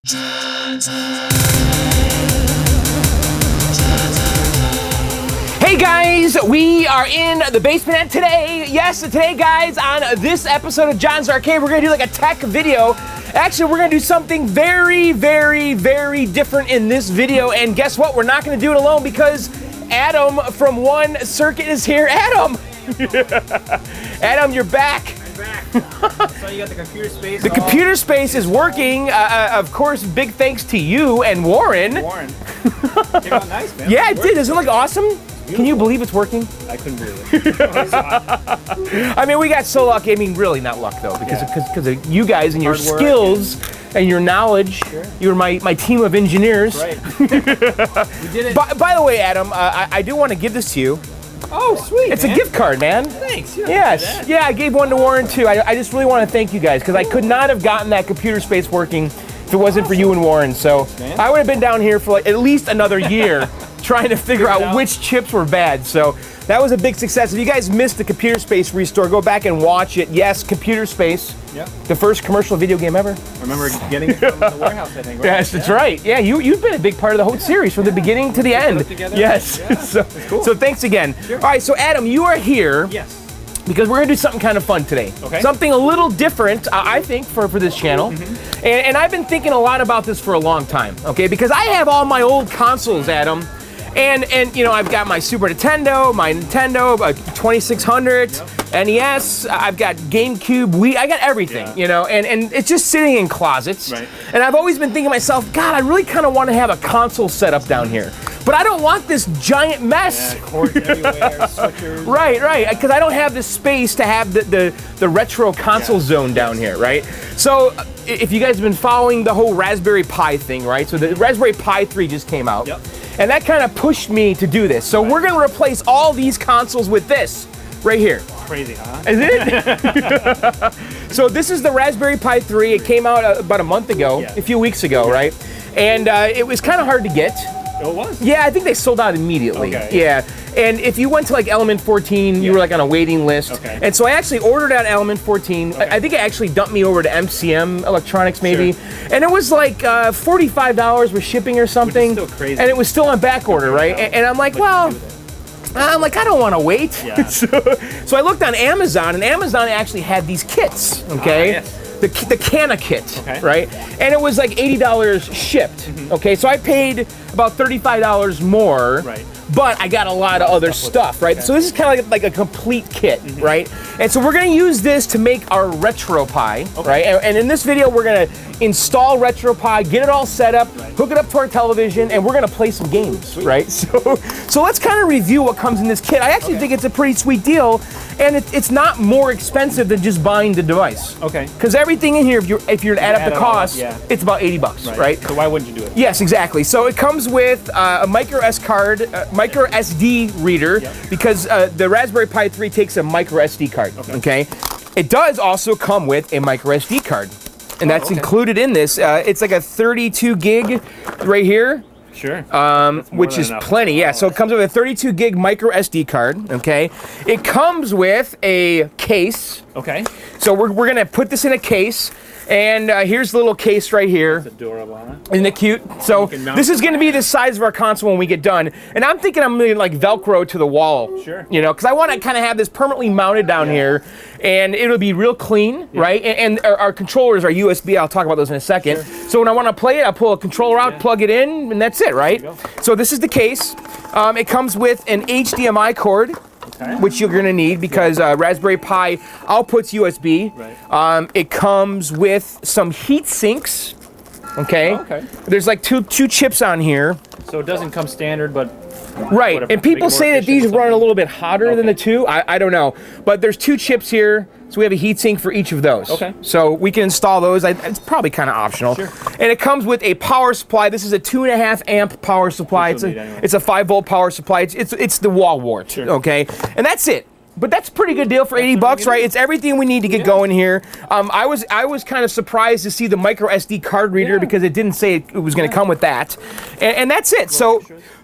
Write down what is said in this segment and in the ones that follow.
Hey guys, we are in the basement, and today guys, on this episode of John's Arcade, we're gonna do like a tech video. Actually, we're gonna do something very different in this video, and guess what? We're not gonna do it alone because Adam from One Circuit is here. Adam! Adam, you're back. Back. So you got the computer space. The computer space is working. Of course, big thanks to you and Warren. Came out nice, man. Yeah, it did. Doesn't it look awesome? Can you believe it's working? I couldn't believe it. I mean, we got so lucky. I mean, really not luck though, because of you guys and your skills and your knowledge. Sure. You were my team of engineers. Right. We did it. By the way, Adam, I do want to give this to you. Oh, sweet. It's a gift card, man. Thanks. Yes. Yeah, I gave one to Warren too. I just really want to thank you guys because I could not have gotten that computer space working if it wasn't for you and Warren. So I would have been down here for like at least another year trying to figure out which chips were bad. So that was a big success. If you guys missed the Computer Space Restore, go back and watch it. Yes, Computer Space. Yep. The first commercial video game ever. I remember getting it from the warehouse, I think. Right? Yes, that's right. Yeah, you've been a big part of the whole series from the beginning to the end. Yes. Yeah, so thanks again. Sure. All right, so Adam, you are here. Yes. Because we're gonna do something kind of fun today. Okay. Something a little different, I think, for this channel. Mm-hmm. And I've been thinking a lot about this for a long time, okay? Because I have all my old consoles, Adam. And you know, I've got my Super Nintendo, my Nintendo, 2600, NES, I've got GameCube, Wii, I got everything, you know, and it's just sitting in closets. Right. And I've always been thinking to myself, God, I really kind of want to have a console set up down here. But I don't want this giant mess. Yeah, cords everywhere, switchers. Right, because I don't have the space to have the retro console zone down here, right? So if you guys have been following the whole Raspberry Pi thing, right? So the Raspberry Pi 3 just came out. Yep. And that kind of pushed me to do this. So we're gonna replace all these consoles with this right here. Crazy, huh? Is it? So this is the Raspberry Pi 3. It came out about a month ago, a few weeks ago, right? And it was kind of hard to get. Oh, it was? Yeah, I think they sold out immediately. Okay. Yeah. And if you went to like Element 14, you were like on a waiting list. Okay. And so I actually ordered at Element 14. Okay. I think it actually dumped me over to MCM Electronics maybe. Sure. And it was like $45 with shipping or something. Which is still crazy. And it was still on back order, right? And I'm like, well, I don't want to wait. Yeah. So I looked on Amazon, and Amazon actually had these kits, okay? Yes. The Canakit, right? And it was like $80 shipped, okay? So I paid about $35 more, but I got a lot of other stuff, right? So this is kind of like a complete kit, right? And so we're gonna use this to make our RetroPie, right? And in this video, we're gonna install RetroPie, get it all set up, hook it up to our television, and we're gonna play some games, right? So let's kind of review what comes in this kit. I actually think it's a pretty sweet deal, and it's not more expensive than just buying the device. Okay. Because everything in here, if you're to add up the cost, it's about $80, right? So why wouldn't you do it? Yes, exactly. So it comes with a micro SD reader, because the Raspberry Pi 3 takes a micro SD card, okay? It does also come with a micro SD card, and that's included in this. It's like a 32 gig right here. Sure. Which is plenty, yeah. So it comes with a 32 gig micro SD card, okay? It comes with a case. Okay. So we're gonna put this in a case, and here's the little case right here. That's adorable, huh? Isn't it cute? So this is gonna be the size of our console when we get done, and I'm thinking I'm gonna like Velcro to the wall. Sure. You know, because I want to kind of have this permanently mounted down here, and it'll be real clean, right? And our controllers are USB. I'll talk about those in a second. Sure. So when I want to play it, I pull a controller out, plug it in, and that's it, right? So this is the case. It comes with an HDMI cord, which you're gonna need because Raspberry Pi outputs USB. Right. It comes with some heat sinks. Okay. There's like two chips on here. So it doesn't come standard, but right. And people say that these run a little bit hotter than the two. I don't know, but there's two chips here. So we have a heatsink for each of those. Okay. So we can install those. It's probably kind of optional. Sure. And it comes with a power supply. This is a 2.5 amp power supply. It's a 5-volt power supply. It's the wall wart. Sure. Okay. And that's it. But that's a pretty good deal for $80, right? It's everything we need to get going here. I was kind of surprised to see the micro SD card reader because it didn't say it was going to come with that, and that's it. So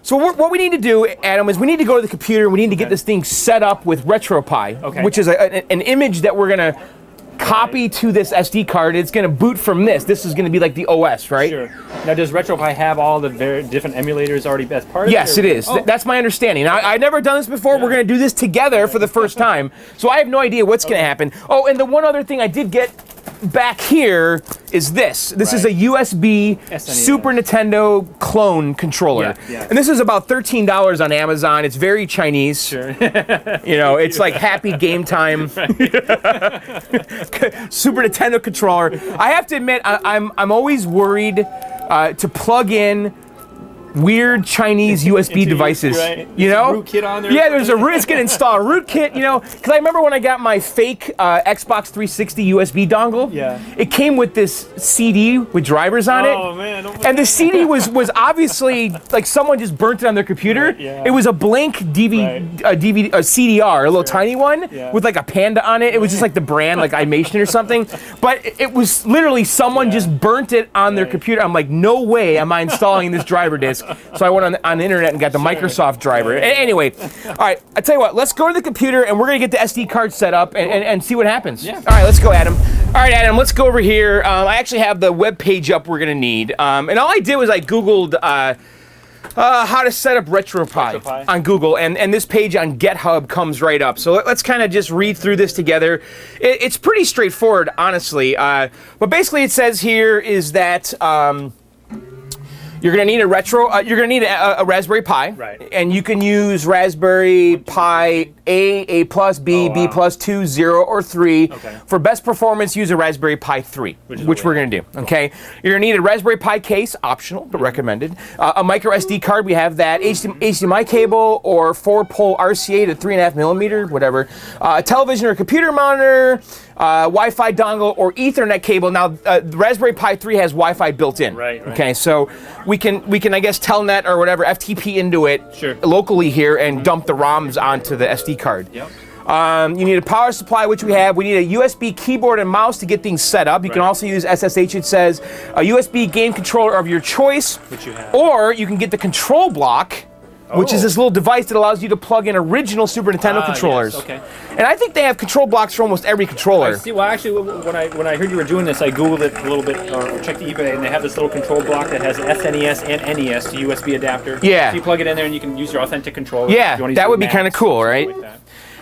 what we need to do, Adam, is we need to go to the computer. We need to get this thing set up with RetroPie, which is an image that we're gonna copy to this SD card. It's going to boot from this. This is going to be like the OS, right? Sure. Now, does RetroPie have all the very different emulators already as part of it? Yes, it is. Oh. That's my understanding. I've never done this before. Yeah. We're going to do this together for the first time. So I have no idea what's going to happen. Oh, and the one other thing I did get back here is this. This is a USB SNES. Super Nintendo clone controller. Yeah. And this is about $13 on Amazon. It's very Chinese. Sure. You know, it's like happy game time. Super Nintendo controller. I have to admit, I'm always worried to plug in weird Chinese USB devices, right. you know? A rootkit on there. Yeah, there's a root. It's gonna install a rootkit, you know? Because I remember when I got my fake Xbox 360 USB dongle. Yeah. It came with this CD with drivers on it. Oh man! And the CD was obviously like someone just burnt it on their computer. Right, yeah. It was a blank CDR, a little tiny one with like a panda on it. It was just like the brand, like Imation or something. But it was literally someone just burnt it on their computer. I'm like, no way am I installing this driver disk. So I went on the internet and got the Microsoft driver. Anyway, all right, I tell you what, let's go to the computer and we're gonna get the SD card set up and see what happens. Yeah. All right, let's go, Adam. All right, Adam, let's go over here. I actually have the web page up we're gonna need. And all I did was I Googled how to set up RetroPie on Google, and this page on GitHub comes right up. So let's kind of just read through this together. It's pretty straightforward, honestly. But basically it says here is that you're gonna need a Raspberry Pi, right? And you can use Raspberry Pi A plus, B, B plus 2, 0, or 3. Okay. For best performance, use a Raspberry Pi 3, which we're gonna do. Okay. You're gonna need a Raspberry Pi case, optional but recommended. A micro SD card, we have that. HDMI cable or 4-pole RCA to 3.5 millimeter, whatever. A television or computer monitor. Wi-Fi dongle or Ethernet cable. Now, the Raspberry Pi 3 has Wi-Fi built in. Right. Okay, so we can I guess Telnet or whatever FTP into it locally here and dump the ROMs onto the SD card. Yep. You need a power supply, which we have. We need a USB keyboard and mouse to get things set up. You can also use SSH, it says. A USB game controller of your choice. Which you have. Or you can get the control block, which is this little device that allows you to plug in original Super Nintendo controllers. Yes, okay. And I think they have control blocks for almost every controller. See, well, actually, when I heard you were doing this, I Googled it a little bit, or checked eBay, and they have this little control block that has SNES and NES to USB adapter. Yeah. So you plug it in there, and you can use your authentic controller. Yeah, that would be kind of cool, right?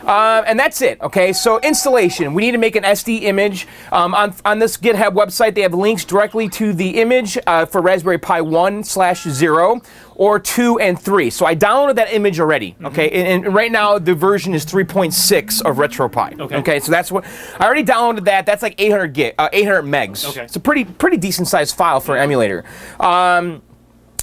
And that's it, okay? So installation, we need to make an SD image. On this GitHub website, they have links directly to the image for Raspberry Pi 1/0 or 2 and 3. So I downloaded that image already, okay? And right now, the version is 3.6 of RetroPie. Okay, so that's what, I already downloaded that. That's like 800 megs. Okay. It's a pretty decent sized file for an emulator.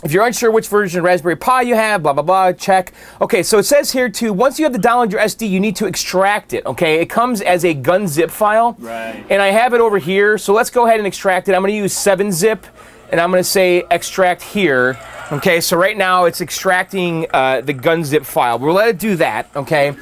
If you're unsure which version of Raspberry Pi you have, blah, blah, blah, check. Okay, so it says here too, once you have to download your SD, you need to extract it, okay? It comes as a gunzip file. Right. And I have it over here, so let's go ahead and extract it. I'm gonna use 7-zip, and I'm gonna say extract here. Okay, so right now it's extracting the gunzip file. We'll let it do that, okay?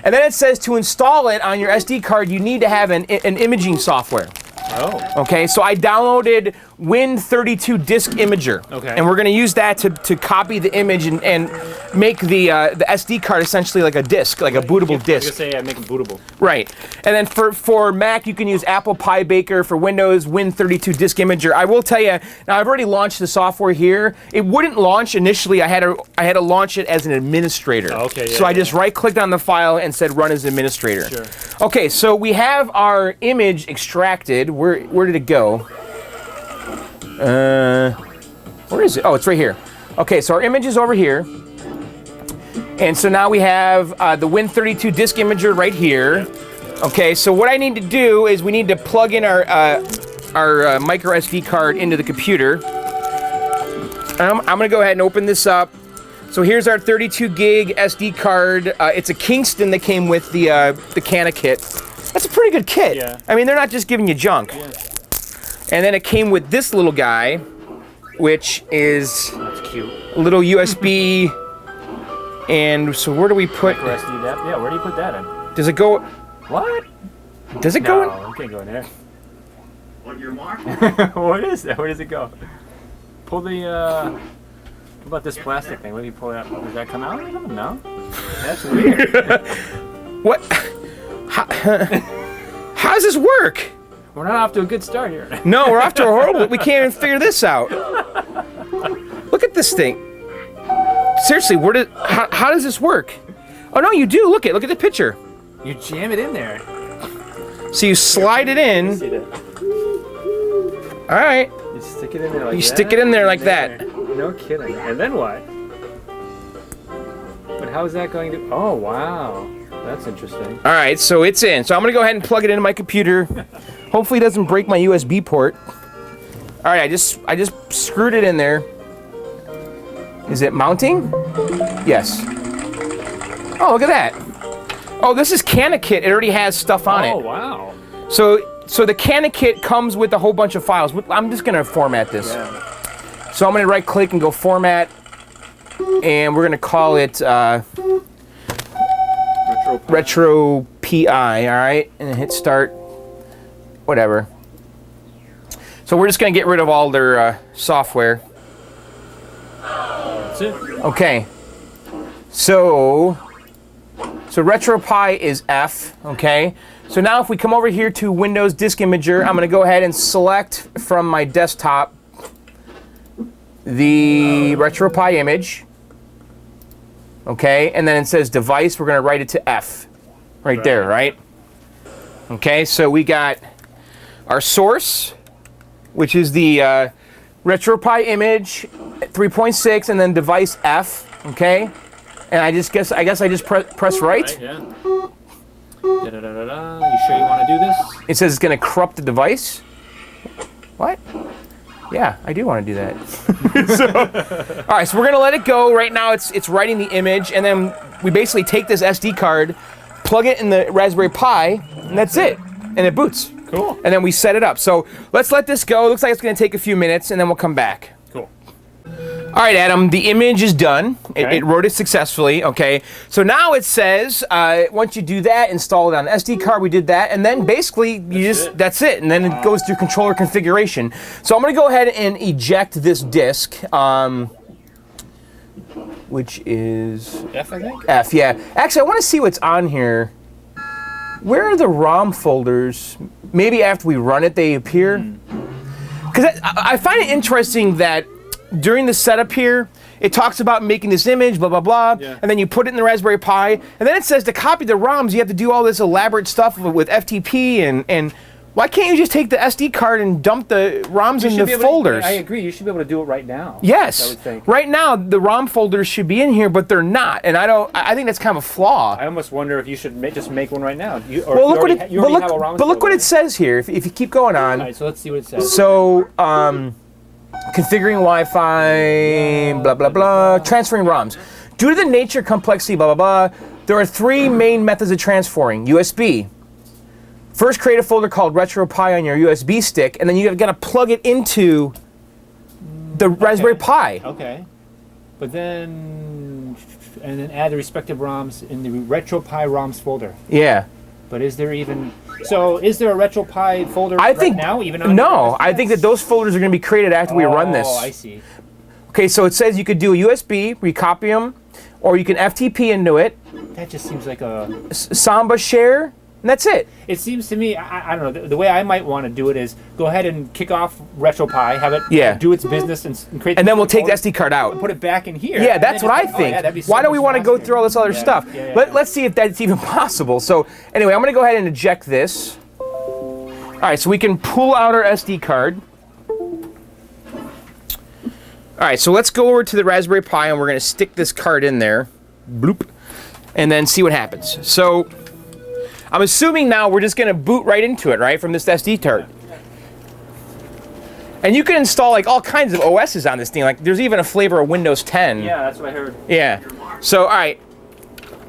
And then it says to install it on your SD card, you need to have an imaging software. Oh. Okay, so I downloaded Win32 Disk Imager. Okay. And we're going to use that to copy the image and make the SD card essentially like a disk, like a bootable disk. I was going to say, make it bootable. Right. And then for Mac, you can use Apple Pi Baker. For Windows, Win32 Disk Imager. I will tell you, now I've already launched the software here. It wouldn't launch initially. I had to launch it as an administrator. Okay, yeah, so I just right-clicked on the file and said Run as Administrator. Sure. Okay, so we have our image extracted. Where did it go? Where is it? Oh, it's right here. Okay, so our image is over here. And so now we have the Win32 Disk Imager right here. Okay, so what I need to do is we need to plug in our micro SD card into the computer. I'm going to go ahead and open this up. So here's our 32 gig SD card. It's a Kingston that came with the Canakit. That's a pretty good kit. Yeah. I mean, they're not just giving you junk. Yeah. And then it came with this little guy, which is That's cute. a little USB. And so where do we put? Micro SD adapter. Yeah, where do you put that in? Does it go? What? Does it go in? No, it can't go in there. On your mark. What is that? Where does it go? Pull the. What about this plastic thing? What do you pull out? Does that come out? No. That's weird. What? How does this work? We're not off to a good start here. No, we're off to a horrible. We can't even figure this out. Look at this thing. Seriously, how does this work? Oh no, you do. Look at the picture. You jam it in there. So you slide it in. All right. You stick it in there like that. You stick it in there like that. No kidding. And then what? But how is that going to? Oh wow, that's interesting. All right, so it's in. So I'm gonna go ahead and plug it into my computer. Hopefully, it doesn't break my USB port. All right, I just screwed it in there. Is it mounting? Yes. Oh, look at that. Oh, this is Canakit. It already has stuff on it. Oh wow. So the Canakit comes with a whole bunch of files. I'm just gonna format this. Yeah. So I'm gonna right click and go format, and we're gonna call it RetroPie. All right, and then hit start. Whatever. So we're just gonna get rid of all their software. That's it. Okay. So RetroPie is F. Okay. So now if we come over here to Windows Disk Imager, I'm gonna go ahead and select from my desktop the RetroPie image. Okay, and then it says device, we're gonna write it to F. Right there, right? Okay, so we got our source, which is the RetroPie image 3.6, and then device F, okay? And I guess I just press right. Yeah. Da-da-da-da-da. You sure you want to do this? It says it's gonna corrupt the device. What? Yeah, I do want to do that. All right, so we're gonna let it go. Right now, it's writing the image, and then we basically take this SD card, plug it in the Raspberry Pi, and that's it. And it boots. Cool. And then we set it up. So let's let this go. Looks like it's gonna take a few minutes, and then we'll come back. Cool. All right, Adam, the image is done. Okay. It wrote it successfully, okay? So now it says, once you do that, install it on the SD card, we did that, and then basically that's it, and then it goes through controller configuration. So I'm gonna go ahead and eject this disk, which is... F, I think? F, yeah. Actually, I wanna see what's on here. Where are the ROM folders? Maybe after we run it, they appear? Because I find it interesting that during the setup here, it talks about making this image, blah, blah, blah, and then you put it in the Raspberry Pi, and then it says to copy the ROMs, you have to do all this elaborate stuff with FTP, and why can't you just take the SD card and dump the ROMs in the folders? I agree, you should be able to do it right now. Yes. I would think. Right now, the ROM folders should be in here, but they're not, and I think that's kind of a flaw. I almost wonder if you should just make one right now. Look what it says here, if you keep going on. All right, so let's see what it says. So, configuring Wi-Fi, blah, blah, blah, transferring ROMs. Due to the nature, complexity, blah, blah, blah, there are 3 main methods of transferring. USB. First, create a folder called RetroPie on your USB stick, and then you've got to plug it into the Raspberry Pi. Okay. But then add the respective ROMs in the RetroPie ROMs folder. Yeah. But is there a RetroPie folder now? I think that those folders are going to be created after we run this. Oh, I see. Okay, so it says you could do a USB, recopy them, or you can FTP into it. That just seems like a... Samba share, and that's it. It seems to me, I don't know, the way I might want to do it is go ahead and kick off RetroPie, have it do its business and create... And then we'll take the SD card out. And put it back in here. Yeah, that's what I think. Why do we want to go through all this other stuff? Let's see if that's even possible. So anyway, I'm going to go ahead and eject this. All right, so we can pull out our SD card. All right, so let's go over to the Raspberry Pi, and we're going to stick this card in there. Bloop. And then see what happens. So I'm assuming now we're just going to boot right into it, right, from this SD card. And you can install like all kinds of OSs on this thing. Like there's even a flavor of Windows 10. Yeah, that's what I heard. Yeah. So, all right.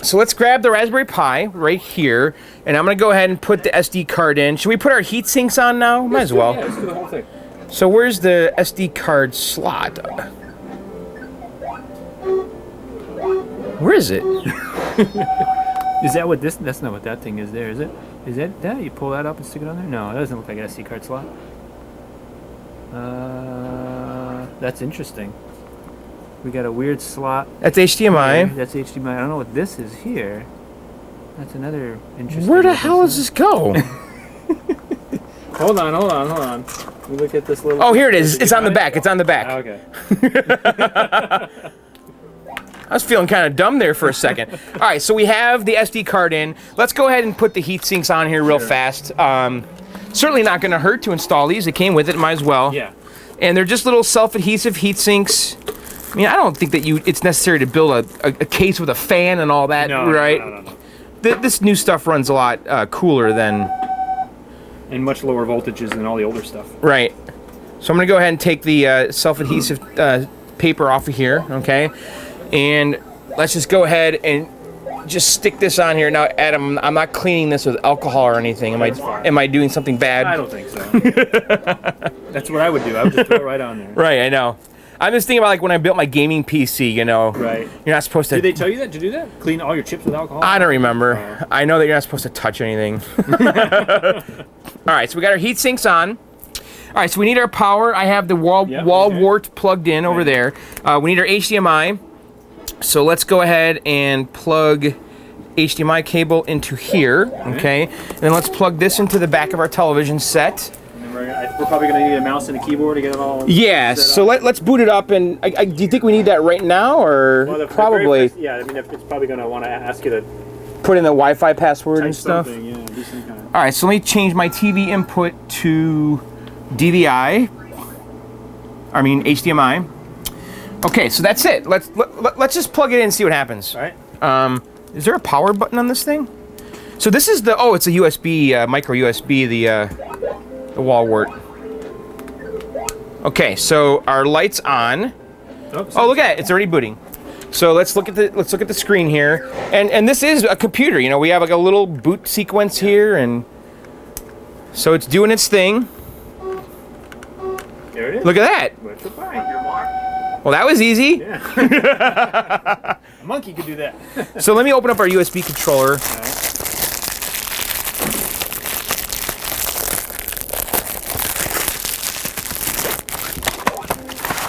So let's grab the Raspberry Pi right here, and I'm going to go ahead and put the SD card in. Should we put our heat sinks on now? Might as well. Yeah, let's do the whole thing. So where's the SD card slot? Where is it? Is that what this? That's not what that thing is there, is it? Is that you pull that up and stick it on there? No, that doesn't look like an SD card slot. That's interesting. We got a weird slot. That's HDMI. That's HDMI. I don't know what this is here. That's another interesting. Where the hell does this go? Hold on. Let me look at this little... Oh, here it is. It's on the back. It's on the back. Okay. I was feeling kind of dumb there for a second. All right, so we have the SD card in. Let's go ahead and put the heat sinks on here real fast. Certainly not going to hurt to install these. It came with it. Might as well. Yeah. And they're just little self-adhesive heat sinks. I mean, I don't think that it's necessary to build a case with a fan and all that, right? No. This new stuff runs a lot cooler than... And much lower voltages than all the older stuff. Right. So I'm going to go ahead and take the self-adhesive paper off of here, okay? And let's just go ahead and just stick this on here. Now, Adam, I'm not cleaning this with alcohol or anything. Am I doing something bad? I don't think so. That's what I would do. I would just throw it right on there. Right, I know. I'm just thinking about like when I built my gaming PC, you know. Right. You're not supposed to... Did they tell you that? Did you do that? Clean all your chips with alcohol? I don't remember. I know that you're not supposed to touch anything. All right, so we got our heat sinks on. All right, so we need our power. I have the wall wart plugged in over there. We need our HDMI. So let's go ahead and plug HDMI cable into here, okay? And then let's plug this into the back of our television set. We're probably going to need a mouse and a keyboard to get it all so let's boot it up. And do you think we need that right now, or well, probably? Yeah, I mean, it's probably going to want to ask you to put in the Wi-Fi password and stuff. Yeah, do some kind of... All right, so let me change my TV input to DVI. I mean HDMI. Okay, so that's it. Let's just plug it in and see what happens. All right. Is there a power button on this thing? So this is it's a USB, micro USB, the wall wart. Okay, so our light's on. Oh, look at it! It's already booting. So let's look at the screen here, and this is a computer. You know, we have like a little boot sequence here, and so it's doing its thing. There it is. Look at that. Well, that was easy. Yeah. A monkey could do that. So let me open up our USB controller.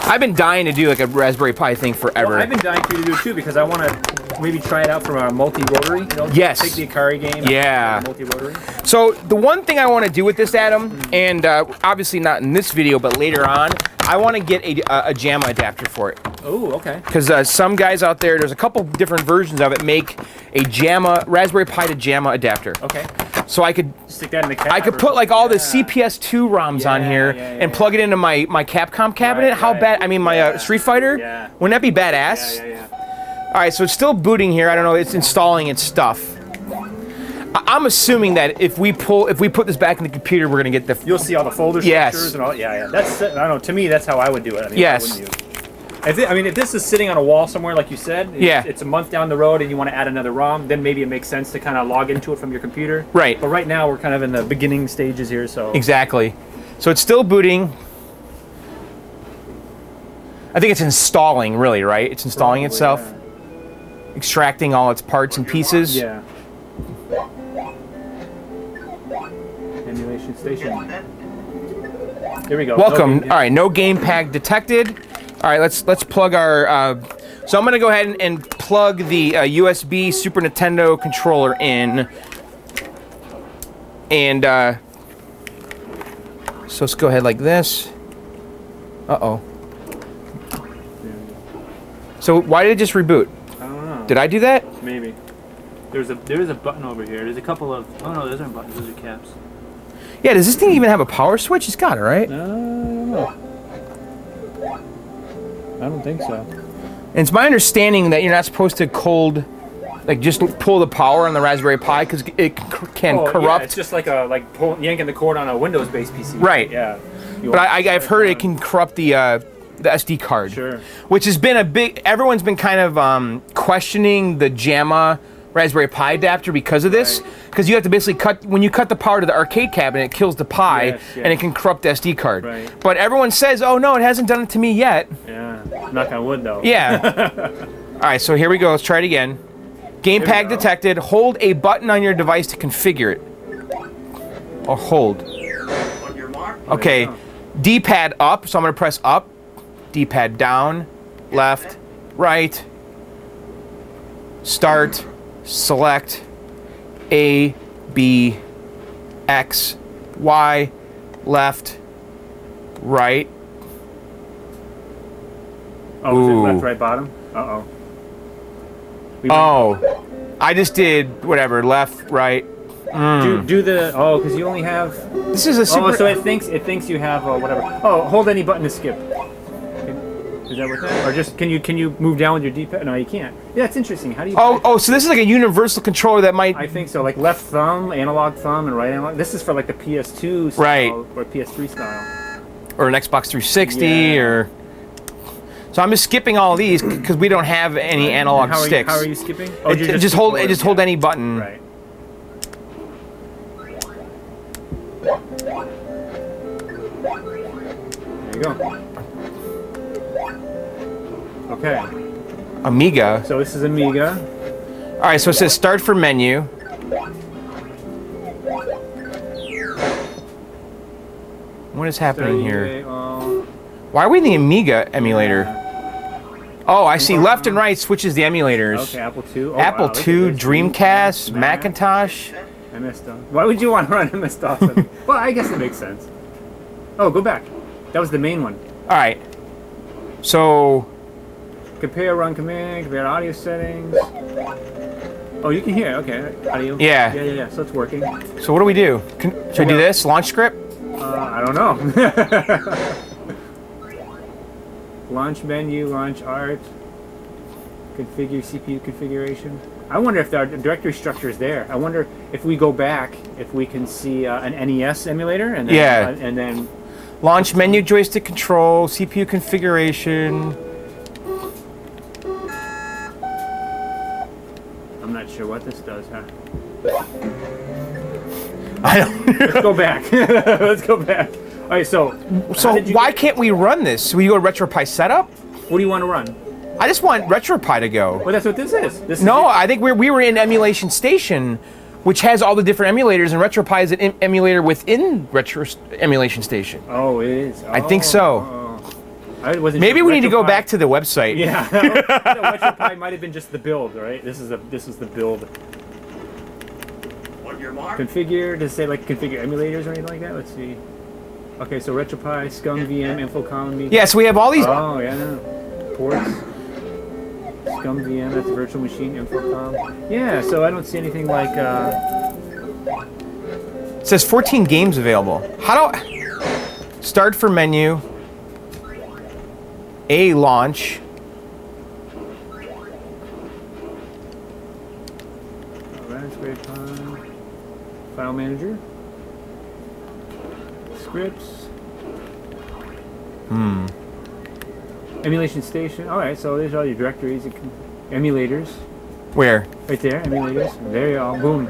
I've been dying to do like a Raspberry Pi thing forever. Well, I've been dying for you to do it too because I want to maybe try it out from a multi-rotary. You know, yes. Take the Atari game. Yeah. Multi-rotary. So the one thing I want to do with this, Adam, and obviously not in this video, but later on, I want to get a JAMA adapter for it. Oh, okay. Because some guys out there's a couple different versions of it, make a JAMA, Raspberry Pi to JAMA adapter. Okay. So I could stick that in the cab. I could put like all the CPS2 ROMs on here and plug it into my Capcom cabinet. How bad? I mean, my Street Fighter. Yeah. Wouldn't that be badass? All right, so it's still booting here. I don't know. It's installing its stuff. I'm assuming that if we put this back in the computer, we're gonna get the. You'll see all the folder structures and all. Yeah. That's I don't know. To me, that's how I would do it. I mean, yes. If this is sitting on a wall somewhere, like you said, yeah. It's a month down the road and you want to add another ROM, then maybe it makes sense to kind of log into it from your computer. Right. But right now, we're kind of in the beginning stages here, so. Exactly. So it's still booting. I think it's installing, really, right? It's installing itself. Yeah. Extracting all its parts and pieces. Yeah. Emulation Station. Here we go. Welcome. All right, no gamepad detected. All right, let's plug our. So I'm gonna go ahead and plug the USB Super Nintendo controller in, and so let's go ahead like this. Uh-oh. So why did it just reboot? I don't know. Did I do that? Maybe. There is a button over here. There's a couple of. Oh no, those aren't buttons. Those are caps. Yeah. Does this thing even have a power switch? It's got it, right? I don't know. I don't think so. And it's my understanding that you're not supposed to just pull the power on the Raspberry Pi because it can corrupt. Yeah, it's just like yanking the cord on a Windows-based PC. Right. Yeah. But I've heard it can corrupt the SD card. Sure. Which has been everyone's been kind of questioning the JAMA Raspberry Pi adapter because of this. Because you have to basically when you cut the power to the arcade cabinet, it kills the Pi and it can corrupt the SD card. Right. But everyone says, oh no, it hasn't done it to me yet. Yeah. Knock on wood though. Yeah. All right, so here we go. Let's try it again. Gamepad detected. Hold a button on your device to configure it. Or hold. Okay. D-pad up, so I'm going to press up. D-pad down, left, right. Start, select, A, B, X, Y, left, right. Oh, is it Ooh. left, right, bottom? Uh-oh. Oh, I just did whatever, left, right. Do the, because you only have, This is a super... so it thinks you have, whatever. Oh, hold any button to skip. Is that what that, or just, can you move down with your D-pad? No, you can't. Yeah, it's interesting. How do you... Oh, so this is like a universal controller that might... I think so, like left thumb, analog thumb, and right analog. This is for like the PS2 style, Right. or PS3 style. Or an Xbox 360, Yeah. or... So I'm just skipping all these because we don't have any analog sticks. How are you skipping? Oh, you're Just hold any button. Right. There you go. Okay. Amiga. So this is Amiga. All right, so it says start for menu. What is happening here? Why are we in the Amiga emulator? Oh, I see. Left and right switches the emulators. Okay, Apple II. Oh, Apple wow, II, Dreamcast, Macintosh. MS-DOS. Why would you want to run MS-DOS? Well, I guess it makes sense. Oh, go back. That was the main one. All right. So... Compare run command, compare audio settings. Oh, you can hear. Okay, audio. Yeah. Yeah. So it's working. So what do we do? Should we do this? Launch script? I don't know. Launch menu, launch art, configure CPU configuration. I wonder if our directory structure is there. I wonder if we go back, if we can see an NES emulator, and then, and then launch menu, joystick control, CPU configuration. I'm not sure what this does, huh? I don't. Let's go back. Let's go back. All right, so why can't we run this? Will you go to RetroPie setup? What do you want to run? I just want RetroPie to go. Well, that's what this is. I think we were in Emulation Station, which has all the different emulators, and RetroPie is an emulator within Emulation Station. Oh, it is. I think so. Maybe we need to go back to the website. Yeah, RetroPie might have been just the build, right? This is the build. On your mark. Configure, does it say like configure emulators or anything like that? Let's see. Okay, so RetroPie, Scum VM, Infocom, Media. Yeah, so we have all these. Oh, yeah, no. Ports. Scum VM, that's a virtual machine, Infocom. Yeah, so I don't see anything like. It says 14 games available. How do start for menu? A launch. Rasberry Pi. File manager. Scripts. Emulation Station. All right, so there's all your directories. Emulators. Where? Right there, emulators. There you are. Boom.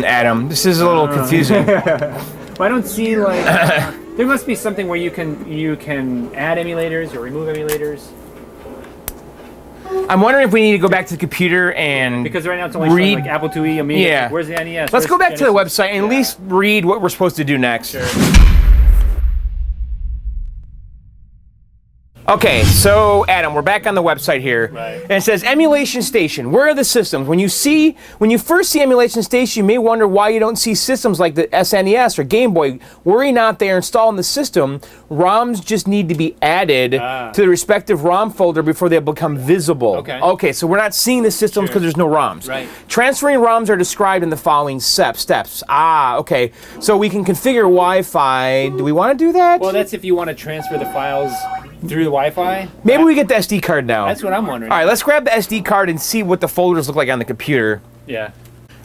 Adam, this is a little confusing. Well, I don't see like there must be something where you can add emulators or remove emulators. I'm wondering if we need to go back to the computer and Because right now it's only showing like Apple IIe, Amiga. Yeah. Where's the NES? Let's go back to the Genesis? website and at least read what we're supposed to do next. Sure. Okay, so Adam, we're back on the website here. Right. And it says Emulation Station. Where are the systems? When you first see Emulation Station, you may wonder why you don't see systems like the SNES or Game Boy. Worry not, they are installed in the system. ROMs just need to be added to the respective ROM folder before they become visible. Okay, so we're not seeing the systems because there's no ROMs. Right. Transferring ROMs are described in the following steps. Okay. So we can configure Wi-Fi. Do we want to do that? Well, that's if you want to transfer the files through the Wi-Fi. Maybe we get the SD card now. That's what I'm wondering. All right, let's grab the SD card and see what the folders look like on the computer. Yeah.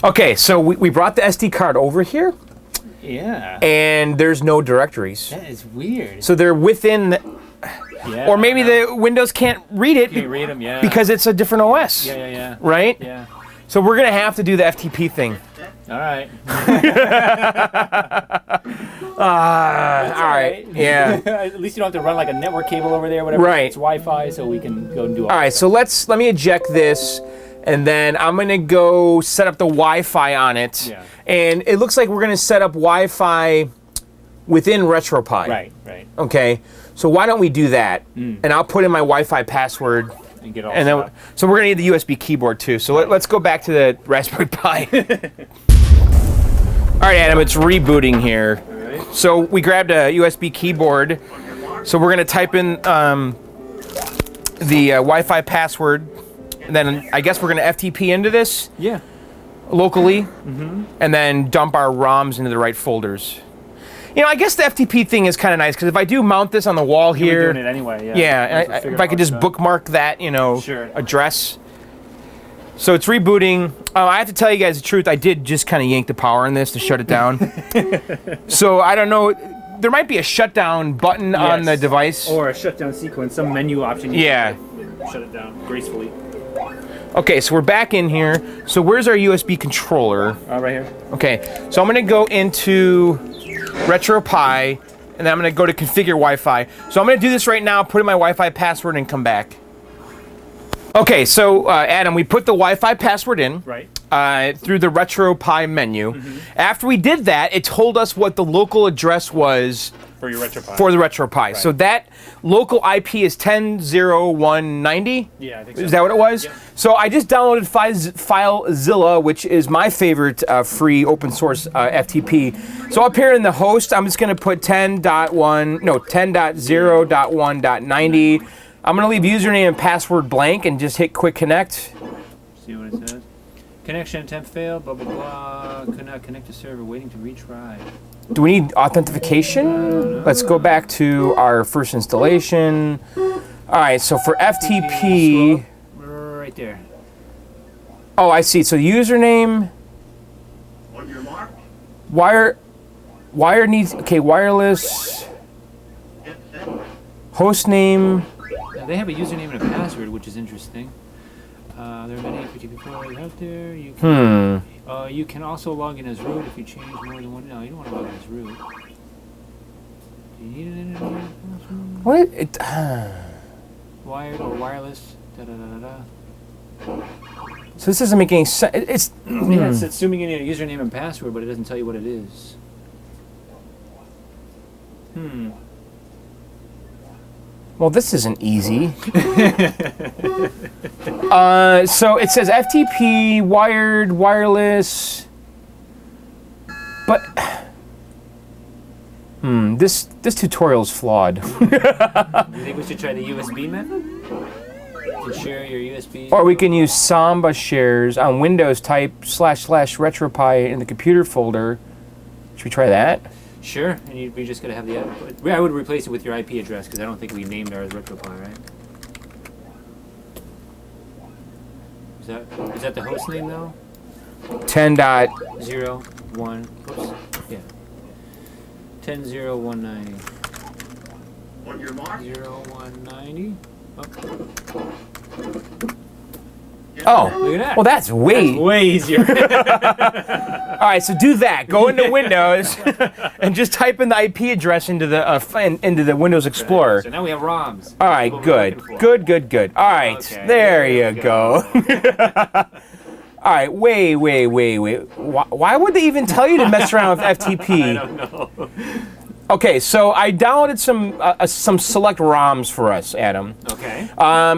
Okay, so we brought the SD card over here, Yeah. and there's no directories. That is weird. So they're within, or maybe the Windows can't read it Can't read them, yeah. because it's a different OS. Yeah. Right? Yeah. So we're gonna have to do the FTP thing. All right. All right. Yeah. At least you don't have to run like a network cable over there, whatever. Right. It's Wi-Fi, so we can go and do all All right. So let me eject this, and then I'm gonna go set up the Wi-Fi on it. Yeah. And it looks like we're gonna set up Wi-Fi within RetroPie. Right. Okay. So why don't we do that? And I'll put in my Wi-Fi password. And get all And then, so we're gonna need the USB keyboard too. So let's go back to the Raspberry Pi. All right, Adam, it's rebooting here. All right. So we grabbed a USB keyboard. So we're gonna type in the Wi-Fi password, and then I guess we're gonna FTP into this Yeah. locally, and then dump our ROMs into the right folders. You know, I guess the FTP thing is kind of nice because if I do mount this on the wall here, We're doing it anyway. Yeah. yeah, if I could just bookmark that, you know, Sure. address. So it's rebooting. I have to tell you guys the truth. I did just kind of yank the power on this to shut it down. So I don't know. There might be a shutdown button on the device. Or a shutdown sequence, some menu option. Yeah. Shut it down gracefully. Okay, so we're back in here. So where's our USB controller? Right here. Okay, so I'm gonna go into RetroPie, and then I'm gonna go to configure Wi-Fi. So I'm gonna do this right now, put in my Wi-Fi password, and come back. Okay, so Adam, we put the Wi-Fi password in. Right. Through the RetroPie menu. After we did that, it told us what the local address was For your RetroPie. for the RetroPie. Right. So that local IP is 10.0.190. Yeah, I think so. Is that what it was? Yep. So I just downloaded FileZilla, which is my favorite free open source FTP. So up here in the host, I'm just going to put 10.0.1.90. I'm going to leave username and password blank and just hit quick connect. See what it says. Connection attempt failed, blah, blah, blah. Could not connect to server, waiting to retry. Do we need authentication? Let's go back to our first installation. All right, so for FTP... Right there. Oh, I see. So username... On your mark. Wire needs... Okay, wireless... Hit send. Host name... Now, they have a username and a password, which is interesting. There are many FTP providers out there. You can, you can also log in as root if you change more than one. No, you don't want to log in as root. Do you need an internet password? What? It, Wired or wireless? Da da da da da. so this doesn't make any sense. It's... Yeah, it's assuming you need a username and password, but it doesn't tell you what it is. Well, this isn't easy. So it says FTP, wired, wireless, but this tutorial is flawed. Do you think we should try the USB method? To share your USB? Or we can use Samba shares on Windows. Type / RetroPie in the computer folder. Should we try that? Sure, and we just gotta have the. I would replace it with your IP address because I don't think we named ours RetroPie, right? Is that the host name though? 10.0.1. Oops. Yeah. 10.0.190. On your mark. 0.190. Oh, Look at that. well, that's way easier. All right, so do that. Go into Windows and just type in the IP address into the Windows Explorer. So now we have ROMs. All right, good. All right, Okay, there you go. All right, wait. Why would they even tell you to mess around with FTP? I don't know. Okay, so I downloaded some select ROMs for us, Adam. Okay.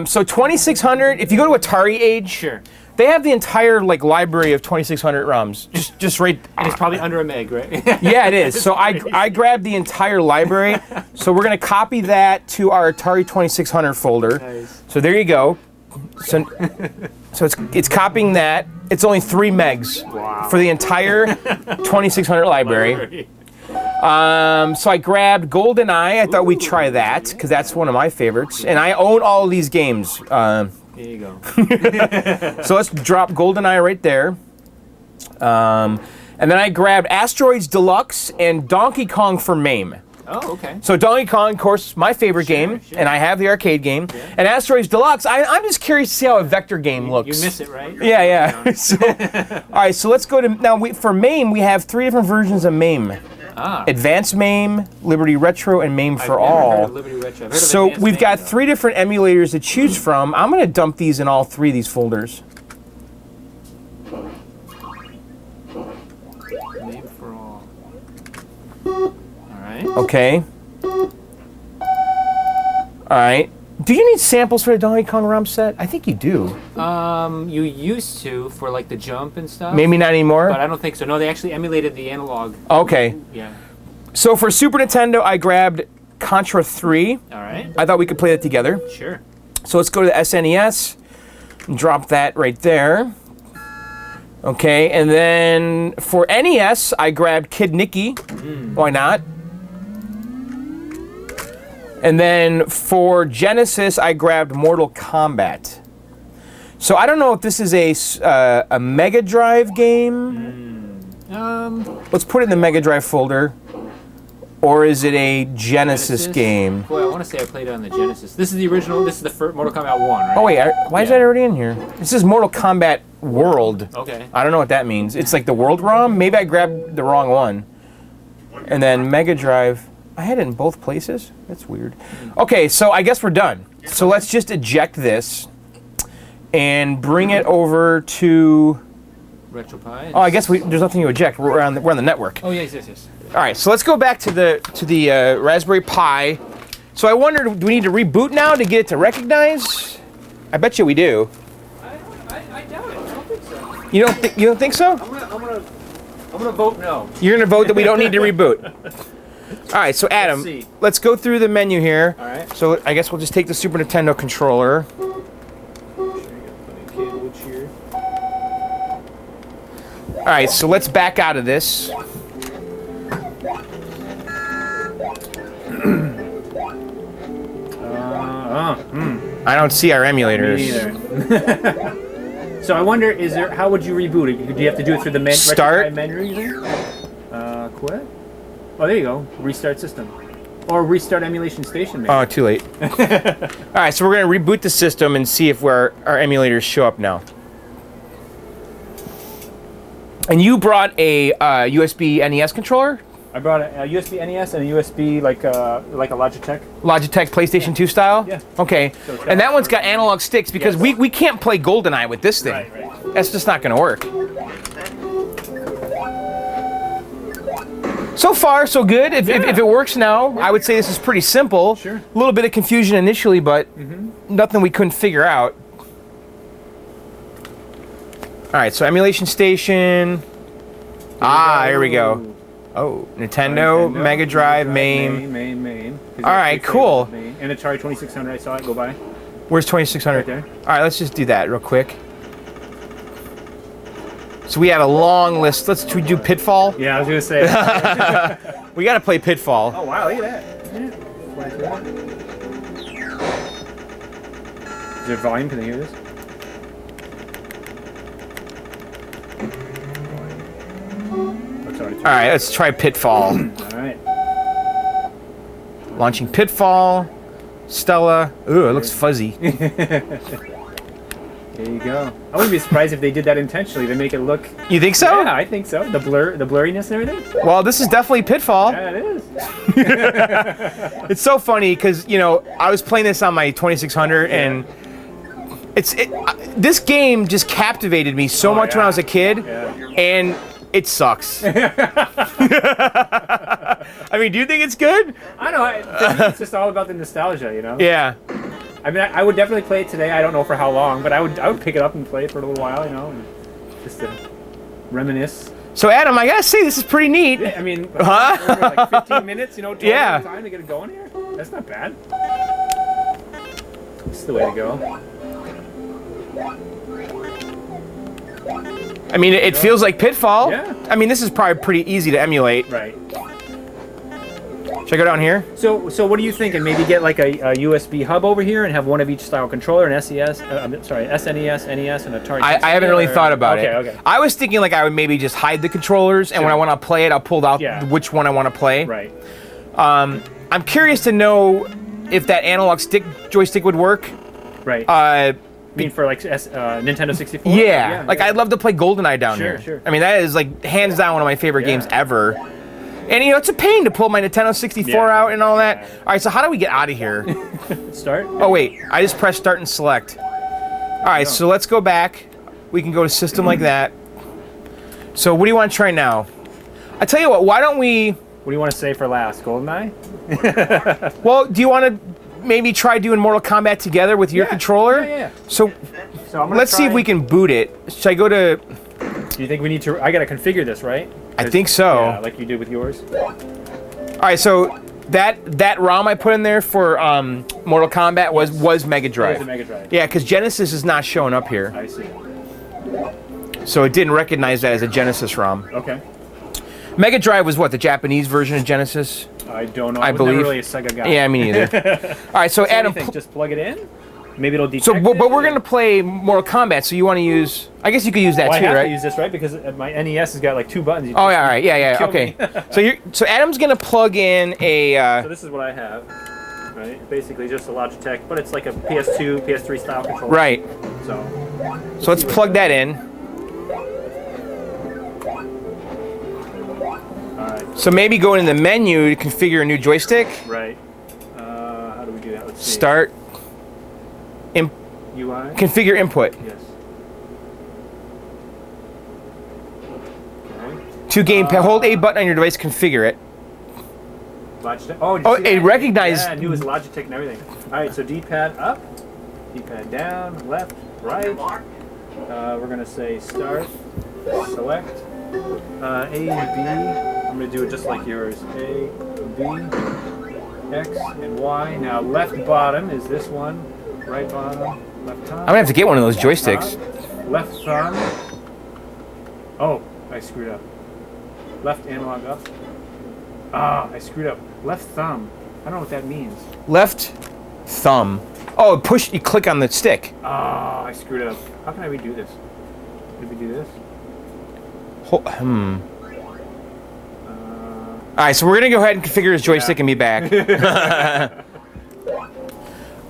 So 2600. If you go to Atari Age, Sure. they have the entire library of 2600 ROMs. Just right. And it's probably under a meg, right? Yeah, it is. So I grabbed the entire library. So we're gonna copy that to our Atari 2600 folder. Nice. So there you go. So it's copying that. It's only 3 megs for the entire 2600 library. So I grabbed Goldeneye. I thought we'd try that because that's one of my favorites, and I own all of these games. There you go. So let's drop Goldeneye right there. And then I grabbed Asteroids Deluxe and Donkey Kong for MAME. Oh, okay. So Donkey Kong, of course, my favorite game, and I have the arcade game. Yeah. And Asteroids Deluxe, I'm just curious to see how a vector game looks. You miss it, right? Yeah. So, all right, so let's go to, now for MAME, we have 3 different versions of MAME. Advanced MAME, Liberty Retro, and MAME for All. Heard of Liberty Retro. I've heard of so Advanced we've MAME, got though. 3 different emulators to choose from. I'm going to dump these in all 3 of these folders. MAME for All. All right. Okay. All right. Do you need samples for the Donkey Kong ROM set? I think you do. You used to for like the jump and stuff. Maybe not anymore. But I don't think so. No, they actually emulated the analog. Okay. Yeah. So for Super Nintendo, I grabbed Contra 3. All right. I thought we could play that together. Sure. So let's go to the SNES. And drop that right there. Okay, and then for NES, I grabbed Kid Nikki. Why not? And then for Genesis, I grabbed Mortal Kombat. So I don't know if this is a Mega Drive game. Let's put it in the Mega Drive folder. Or is it a Genesis game? Boy, I want to say I played it on the Genesis. This is the original. This is the first Mortal Kombat 1, right? Oh wait, why is that already in here? This is Mortal Kombat World. Okay. I don't know what that means. It's like the World ROM? Maybe I grabbed the wrong one. And then Mega Drive. I had it in both places? That's weird. Okay, so I guess we're done. So let's just eject this and bring it over to... RetroPie. Oh, I guess there's nothing to eject. We're on the network. Oh, yes. All right, so let's go back to the Raspberry Pi. So I wonder, do we need to reboot now to get it to recognize? I bet you we do. I doubt it. I don't think so. You don't think so? I'm gonna vote no. You're gonna vote that we don't need to reboot. All right, so Adam, let's go through the menu here. All right. So I guess we'll just take the Super Nintendo controller. All right, so let's back out of this. I don't see our emulators. Me neither. So I wonder, how would you reboot it? Do you have to do it through the Start menu? Quit? Oh, there you go. Restart system. Or restart emulation station, maybe. Oh, too late. All right, so we're going to reboot the system and see if our emulators show up now. And you brought a USB NES controller? I brought a USB NES and a USB like a Logitech. Logitech PlayStation 2 style? Yeah. Okay. So and that one's got analog sticks because we can't play Goldeneye with this thing. Right. That's just not going to work. So far, so good. If it works now, I would say this is pretty simple. Sure. A little bit of confusion initially, but nothing we couldn't figure out. All right, so Emulation Station. Here we go. Oh, Nintendo, Mega Drive, MAME. All right, cool. And Atari 2600, I saw it go by. Where's 2600? Right there. All right, let's just do that real quick. So we have a long list. Should we do Pitfall? Yeah, I was gonna say. We got to play Pitfall. Oh wow, look at that. Is there volume? Can they hear this? All right, let's try Pitfall. All right. Launching Pitfall. Stella. Ooh, it looks fuzzy. There you go. I wouldn't be surprised if they did that intentionally to make it look. You think so? Yeah, I think so. The blurriness and everything. Well, this is definitely Pitfall. Yeah, it is. It's so funny because I was playing this on my 2600 and this game just captivated me so much when I was a kid, and it sucks. I mean, do you think it's good? I don't know. It's just all about the nostalgia, Yeah. I mean, I would definitely play it today. I don't know for how long, but I would pick it up and play it for a little while, and just to reminisce. So, Adam, I gotta say, this is pretty neat. Yeah, I mean, like 15 minutes, 12 minutes time to get it going here? That's not bad. This is the way to go. I mean, it feels like Pitfall. Yeah. I mean, this is probably pretty easy to emulate. Right. Should I go down here? So what are you thinking? Maybe get like a USB hub over here and have one of each style controller, an SNES, NES, and Atari. I haven't really thought about it. Okay. I was thinking like I would maybe just hide the controllers, and when I want to play it, I'll pull out which one I want to play. Right. I'm curious to know if that analog joystick would work. Right. I mean for like Nintendo 64? Yeah. I'd love to play Goldeneye down here. Sure. I mean, that is like hands down one of my favorite games ever. And it's a pain to pull my Nintendo 64 out and all that. All right, so how do we get out of here? Start? Oh, wait. I just pressed start and select. All right, so let's go back. We can go to system like that. So what do you want to try now? I tell you what, why don't we... What do you want to say for last? Goldeneye? Well, do you want to maybe try doing Mortal Kombat together with your controller? Yeah. So So I'm gonna let's see if we can boot it. Should I go to... Do you think we need to... I gotta configure this, right? I think so. Yeah, like you did with yours. All right, so that ROM I put in there for Mortal Kombat was Megadrive. It was a Megadrive. Yeah, because Genesis is not showing up here. I see. So it didn't recognize that as a Genesis ROM. Okay. Megadrive was what, the Japanese version of Genesis? I don't know. I I was believe. never really a Sega guy. Yeah, me neither. All right, so So Adam... just plug it in? Maybe it'll detect So, but it? we're going to play Mortal Kombat, so you want to use... I guess you could use that Well, I too, have right? to use this, right? Because my NES has got like 2 buttons. Oh, yeah, all right. Yeah, kill okay. me. So Adam's going to plug in a... So this is what I have, right? Basically just a Logitech, but it's like a PS2, PS3 style controller. right. So So let's plug that in. alright, So maybe go in the menu to configure a new joystick. right. How do we do that? Let's see. Start. UI? Configure input. Yes. Okay. To gamepad. Hold A button on your device. Configure it. Logitech. Oh, did Oh, you see it that? recognized- Yeah, I knew it was Logitech and everything. Alright, so D-pad up, D-pad down, left, right. Mark. We're gonna say start, select, A, B. I'm gonna do it just like yours. A, B, X, and Y. Now left bottom is this one. Right bottom, left top. I'm gonna have to get one of those joysticks. Left thumb. Oh, I screwed up. Left analog up. Ah, I screwed up. Left thumb. I don't know what that means. Left thumb. Oh, push. You click on the stick. Ah, I screwed up. How can I redo this? Did we do this? All right, so we're gonna go ahead and configure his joystick and be back. All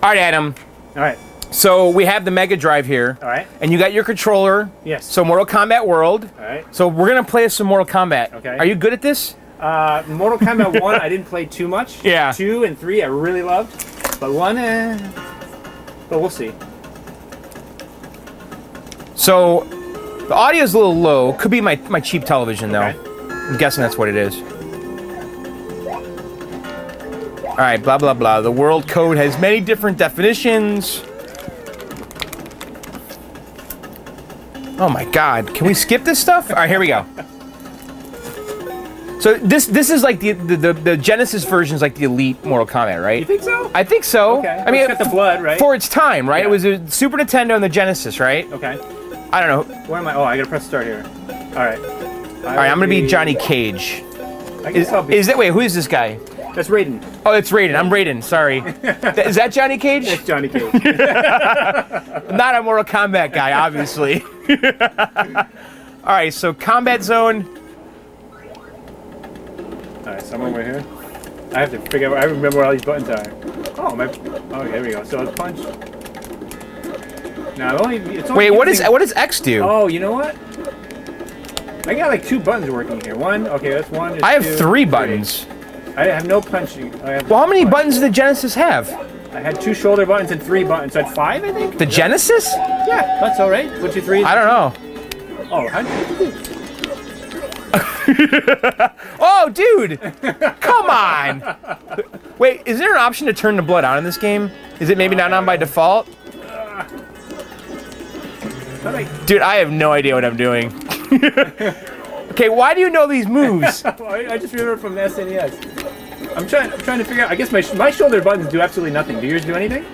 right, Adam. All right. So we have the Mega Drive here. All right. And you got your controller. Yes. So Mortal Kombat World. All right. So we're gonna play some Mortal Kombat. Okay. Are you good at this? Mortal Kombat 1, I didn't play too much. Yeah. 2 and 3, I really loved. But 1, but we'll see. So the audio's a little low. Could be my cheap television though. Okay. I'm guessing that's what it is. All right, blah blah blah. The world code has many different definitions. Oh my God! Can we skip this stuff? All right, here we go. So this is like the Genesis version is like the Elite Mortal Kombat, right? You think so? I think so. Okay. I mean, It's got the blood, right? for its time, right? Yeah. It was a Super Nintendo and the Genesis, right? Okay. I don't know. Where am I? Oh, I gotta press start here. All right. All right, I'm gonna be Johnny Cage. I guess I'll be. Is that wait? Who is this guy? That's Raiden. Oh, it's Raiden. I'm Raiden. Sorry. Is that Johnny Cage? That's Johnny Cage. I'm not a Mortal Kombat guy, obviously. All right, so Combat Zone. All right, so I'm over here. I have to figure out. I remember where all these buttons are. Oh, my. Oh, there we go. So it's punch. Now it's only. Wait, what using- does X do? Oh, you know what? I got like 2 buttons working here. One. Okay, that's one. There's I have 2, 3 buttons. I have no punching. Well, how many buttons did the Genesis have? I had 2 shoulder buttons and 3 buttons. So I had 5, I think. The Genesis? Yeah, that's all right. 1, 2, 3. I don't know. Oh, how did you do? Oh, dude! Come on! Wait, is there an option to turn the blood on in this game? Is it maybe not on by default? Dude, I have no idea what I'm doing. Okay, why do you know these moves? I just remember from the SNES. I'm trying to figure out. I guess my shoulder buttons do absolutely nothing. Do yours do anything?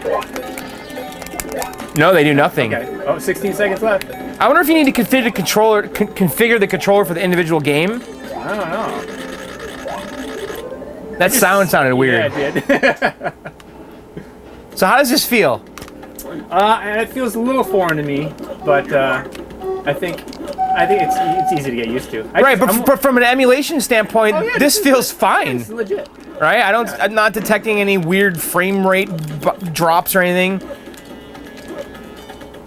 No, they do nothing. Okay. Oh, 16 seconds left. I wonder if you need to configure the controller for the individual game. I don't know. That sound sounded weird. Yeah, it did. So how does this feel? And it feels a little foreign to me, but I think it's easy to get used to. But from an emulation standpoint, Oh, yeah, this feels fine, It's legit. right? I'm not detecting any weird frame rate drops or anything.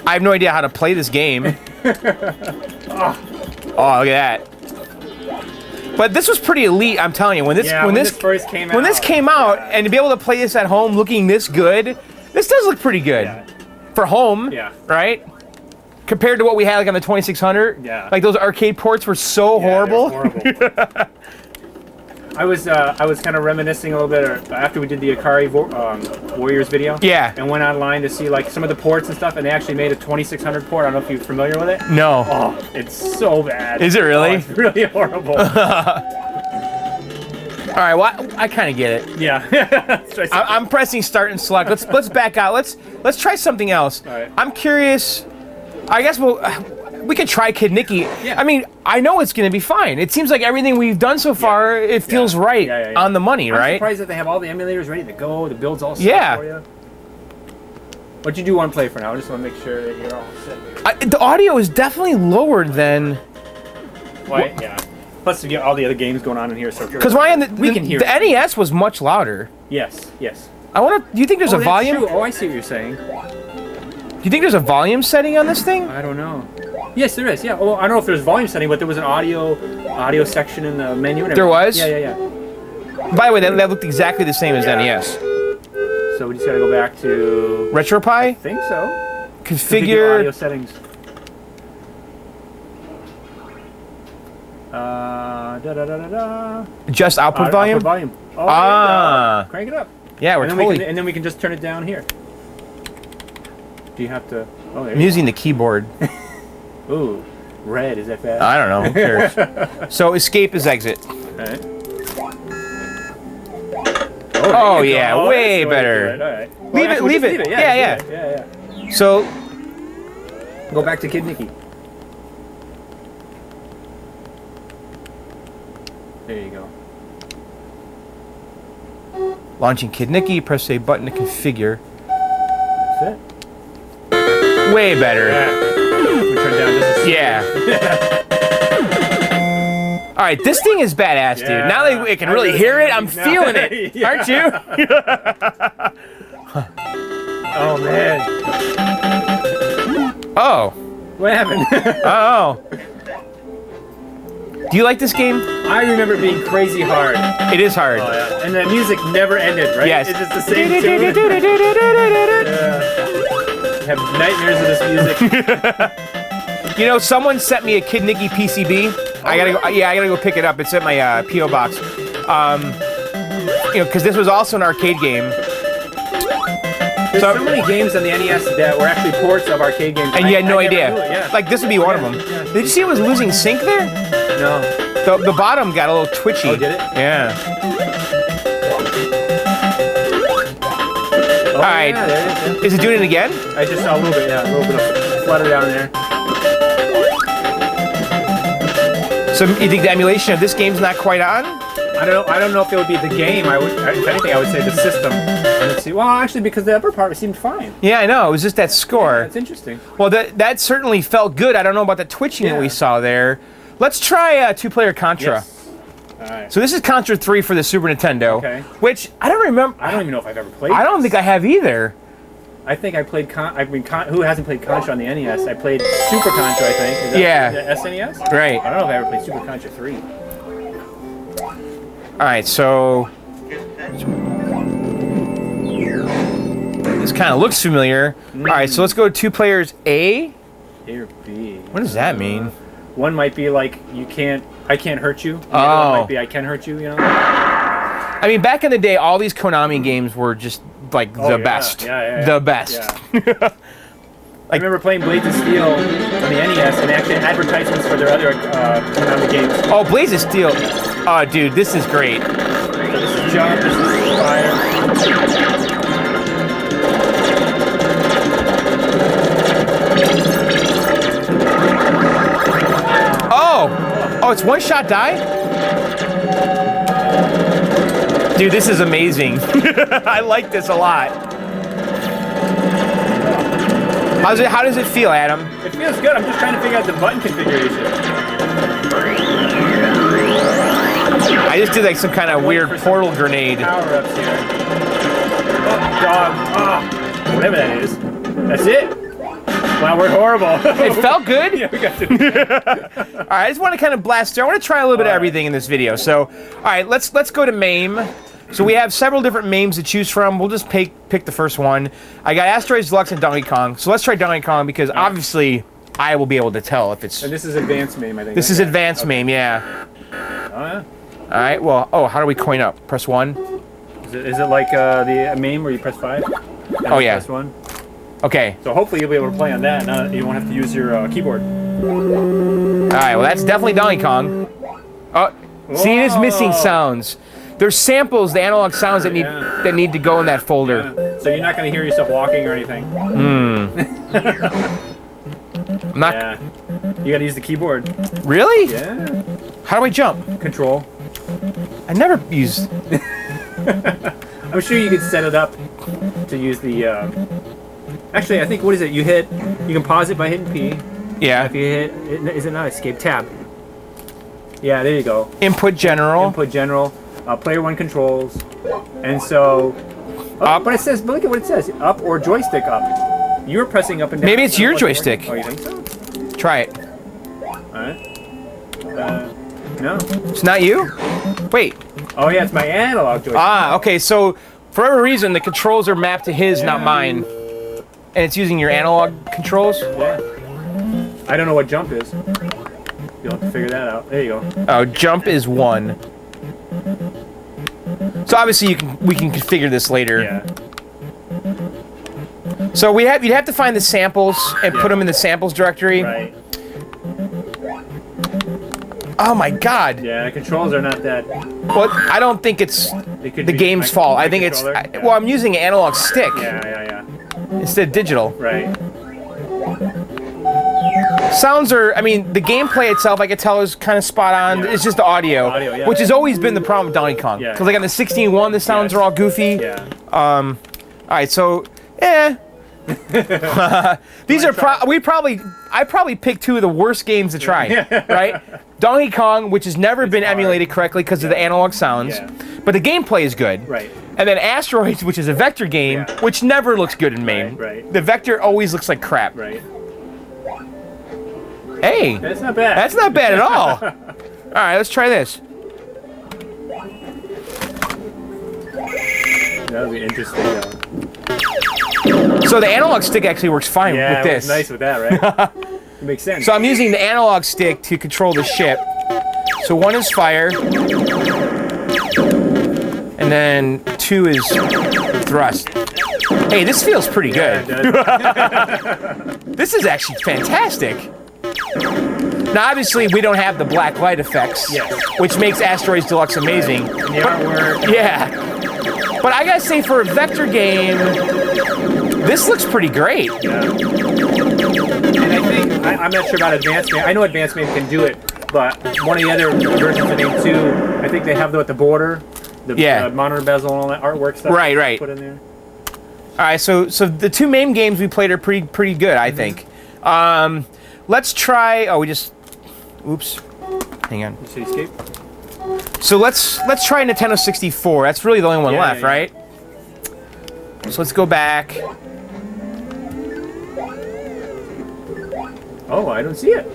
I have no idea how to play this game. Oh, look at that. But this was pretty elite, I'm telling you. When this first came out. When this came out, and to be able to play this at home looking this good, this does look pretty good. Yeah. For home, Yeah. right? Compared to what we had like on the 2600. Yeah. Like those arcade ports were so horrible. Horrible. I was kind of reminiscing a little bit after we did the Atari Warriors video. Yeah. And went online to see like some of the ports and stuff, and they actually made a 2600 port. I don't know if you're familiar with it. No. Oh, it's so bad. Is it really? Oh, it's really horrible. All right, well, I kind of get it. Yeah. I'm pressing start and select. Let's back out. Let's try something else. All right. I'm curious. I guess we could try Kid Nikki. Yeah. I mean, I know it's going to be fine. It seems like everything we've done so far, it feels right on the money, I'm right? surprised that they have all the emulators ready to go. The build's all set for you. What you do want to play for now? I just want to make sure that you're all set. The audio is definitely lower than. Why? Yeah. Plus, you get all the other games going on in here, so because we can hear the NES was much louder. Yes. I want to. Do you think there's a volume? True. Oh, I see what you're saying. Do you think there's a volume setting on this thing? I don't know. Yes, there is. Yeah. Well, I don't know if there's volume setting, but there was an audio section in the menu. And there was. Yeah. By the way, that looked exactly the same as NES. So we just got to go back to RetroPie. I think so. Configure audio settings. Just output volume. Output volume. Oh, crank it up. Yeah, we're totally. And then we can just turn it down here. Do you have to? Oh, there I'm using the keyboard. Ooh, red. Is that bad? I don't know. Who cares? So escape is exit. All right. Oh yeah, way better. All right. Leave it. Yeah. So go back to Kid Nikki. There you go. Launching Kid Nikki, press a button to configure. That's it. Way better. We turn down just a All right, this thing is badass, dude. Now that we can really hear it, I'm feeling it. Aren't you? Oh, man. Oh. What happened? Oh. Do you like this game? I remember it being crazy hard. It is hard. Oh, yeah. And the music never ended, right? Yes. It's just the same tune. I have nightmares of this music. You know, someone sent me a Kid Nikki PCB. I gotta go. Yeah, I gotta go pick it up. It's at my PO box. You know, because this was also an arcade game. There's so many games on the NES that were actually ports of arcade games. And you had no idea. Yeah. Like, this would be one of them. Yeah. Did you see it was losing sync there? No. The bottom got a little twitchy. Oh, did it? Yeah. Oh, all right. Yeah, there it is, yeah. Is it doing it again? I just saw a little bit of flutter down there. So you think the emulation of this game's not quite on? I don't know if it would be the game. If anything, I would say the system. Let's see. Well, actually, because the upper part seemed fine. Yeah, I know. It was just that score. Yeah, it's interesting. Well, that certainly felt good. I don't know about the twitching that we saw there. Let's try two-player Contra. Yes. All right. So this is Contra 3 for the Super Nintendo. Okay. Which I don't remember. I don't even know if I've ever played. I don't think I have either. I think I played. Who hasn't played Contra on the NES? I played Super Contra. I think. Is that Yeah. The SNES. Right. I don't know if I ever played Super Contra 3. All right, so this kind of looks familiar. All right, so let's go to two players A. A or B. What does that mean? One might be like I can't hurt you. The other one might be I can hurt you. You know. I mean, back in the day, all these Konami games were just like the best. Yeah. The best. Yeah. I remember playing Blades of Steel on the NES, and they actually had advertisements for their other Konami games. Oh, Blades of Steel. Oh, dude, this is great. So this is Jump, this is Fire. Oh, it's one-shot die? Dude, this is amazing. I like this a lot. How does it feel, Adam? It feels good. I'm just trying to figure out the button configuration. I just did like some kind of weird portal grenade. Power-ups here. Oh, dog. Oh, whatever that is. That's it. Wow, we're horrible. It felt good? Yeah, we got to. All right, I just want to kind of blast through. I want to try a little bit of everything in this video. So, all right, let's go to MAME. So we have several different MAMEs to choose from. We'll just pick the first one. I got Asteroids Deluxe and Donkey Kong. So let's try Donkey Kong because obviously I will be able to tell if it's... And this is advanced MAME, I think. This is advanced MAME, yeah. Oh, yeah? right, well, oh, how do we coin up? Press 1. Is it like the MAME where you press 5? Oh, yeah. Press 1? Okay. So hopefully you'll be able to play on that. Now you won't have to use your keyboard. Alright, well, that's definitely Donkey Kong. Oh, see, it is missing sounds. There's samples, the analog sounds that need to go in that folder. Yeah. So you're not going to hear yourself walking or anything. I'm not. Yeah. You got to use the keyboard. Really? Yeah. How do I jump? Control. I never used. I'm sure you could set it up to use the. Actually, I think what is it? You can pause it by hitting P. Yeah. If you hit, is it not escape tab? Yeah, there you go. Input general. Input general. Player 1 controls. And so. Up. But it says, but look at what it says. Up or joystick up. You're pressing up and down. Maybe it's your joystick. Oh, you think so? Try it. Alright. No. It's not you? Wait. Oh, yeah, it's my analog joystick. Ah, okay, so for whatever reason, the controls are mapped to his, not mine. And it's using your analog controls? Yeah. I don't know what jump is. You'll have to figure that out. There you go. Oh, jump is 1. So obviously we can configure this later. Yeah. So you'd have to find the samples and put them in the samples directory. Right. Oh my god. Yeah, the controls are not that. Well, I don't think it's the game's fault. I think it's well, I'm using an analog stick Yeah. instead of digital. Right. Sounds are, I mean, the gameplay itself, I could tell, is kind of spot on. Yeah. It's just the audio, yeah. which has always been the problem with Donkey Kong. Yeah. Because like on the 16.1, the sounds are all goofy. Yeah. All right, so these are I probably picked 2 of the worst games to try, right? Donkey Kong, which has never been emulated correctly because of the analog sounds, but the gameplay is good. Right. And then Asteroids, which is a vector game, which never looks good in MAME. Right. The vector always looks like crap. Right. Hey, That's not bad. that's not bad at all. All right, let's try this. That would be interesting. So the analog stick actually works fine with this. Nice with that, right? It makes sense. So I'm using the analog stick to control the ship. So 1 is fire, and then 2 is thrust. Hey, this feels pretty good. This is actually fantastic. Now, obviously, we don't have the black light effects, which makes Asteroids Deluxe amazing. Yeah. But I gotta say, for a vector game, this looks pretty great. Yeah. And I think, I'm not sure about Advanced MAME. I know Advanced MAME can do it, but one of the other versions of MAME 2, I think they have the the border, the monitor bezel and all that artwork stuff. Right. Put in there. All right, so the 2 MAME games we played are pretty good, I think. Let's try. Oh, we just. Oops. Hang on. You see escape? So let's try Nintendo 64. That's really the only one left, right? So let's go back. Oh, I don't see it.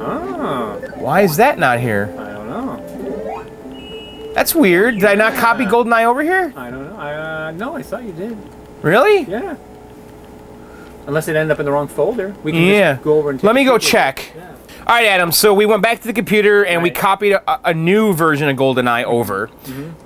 Oh. Why is that not here? I don't know. That's weird. Did I not copy GoldenEye over here? I don't know. No, I thought you did. Really? Yeah. Unless it ended up in the wrong folder. We can just go over and let me go check. Yeah. All right, Adam. So we went back to the computer and we copied a new version of GoldenEye over,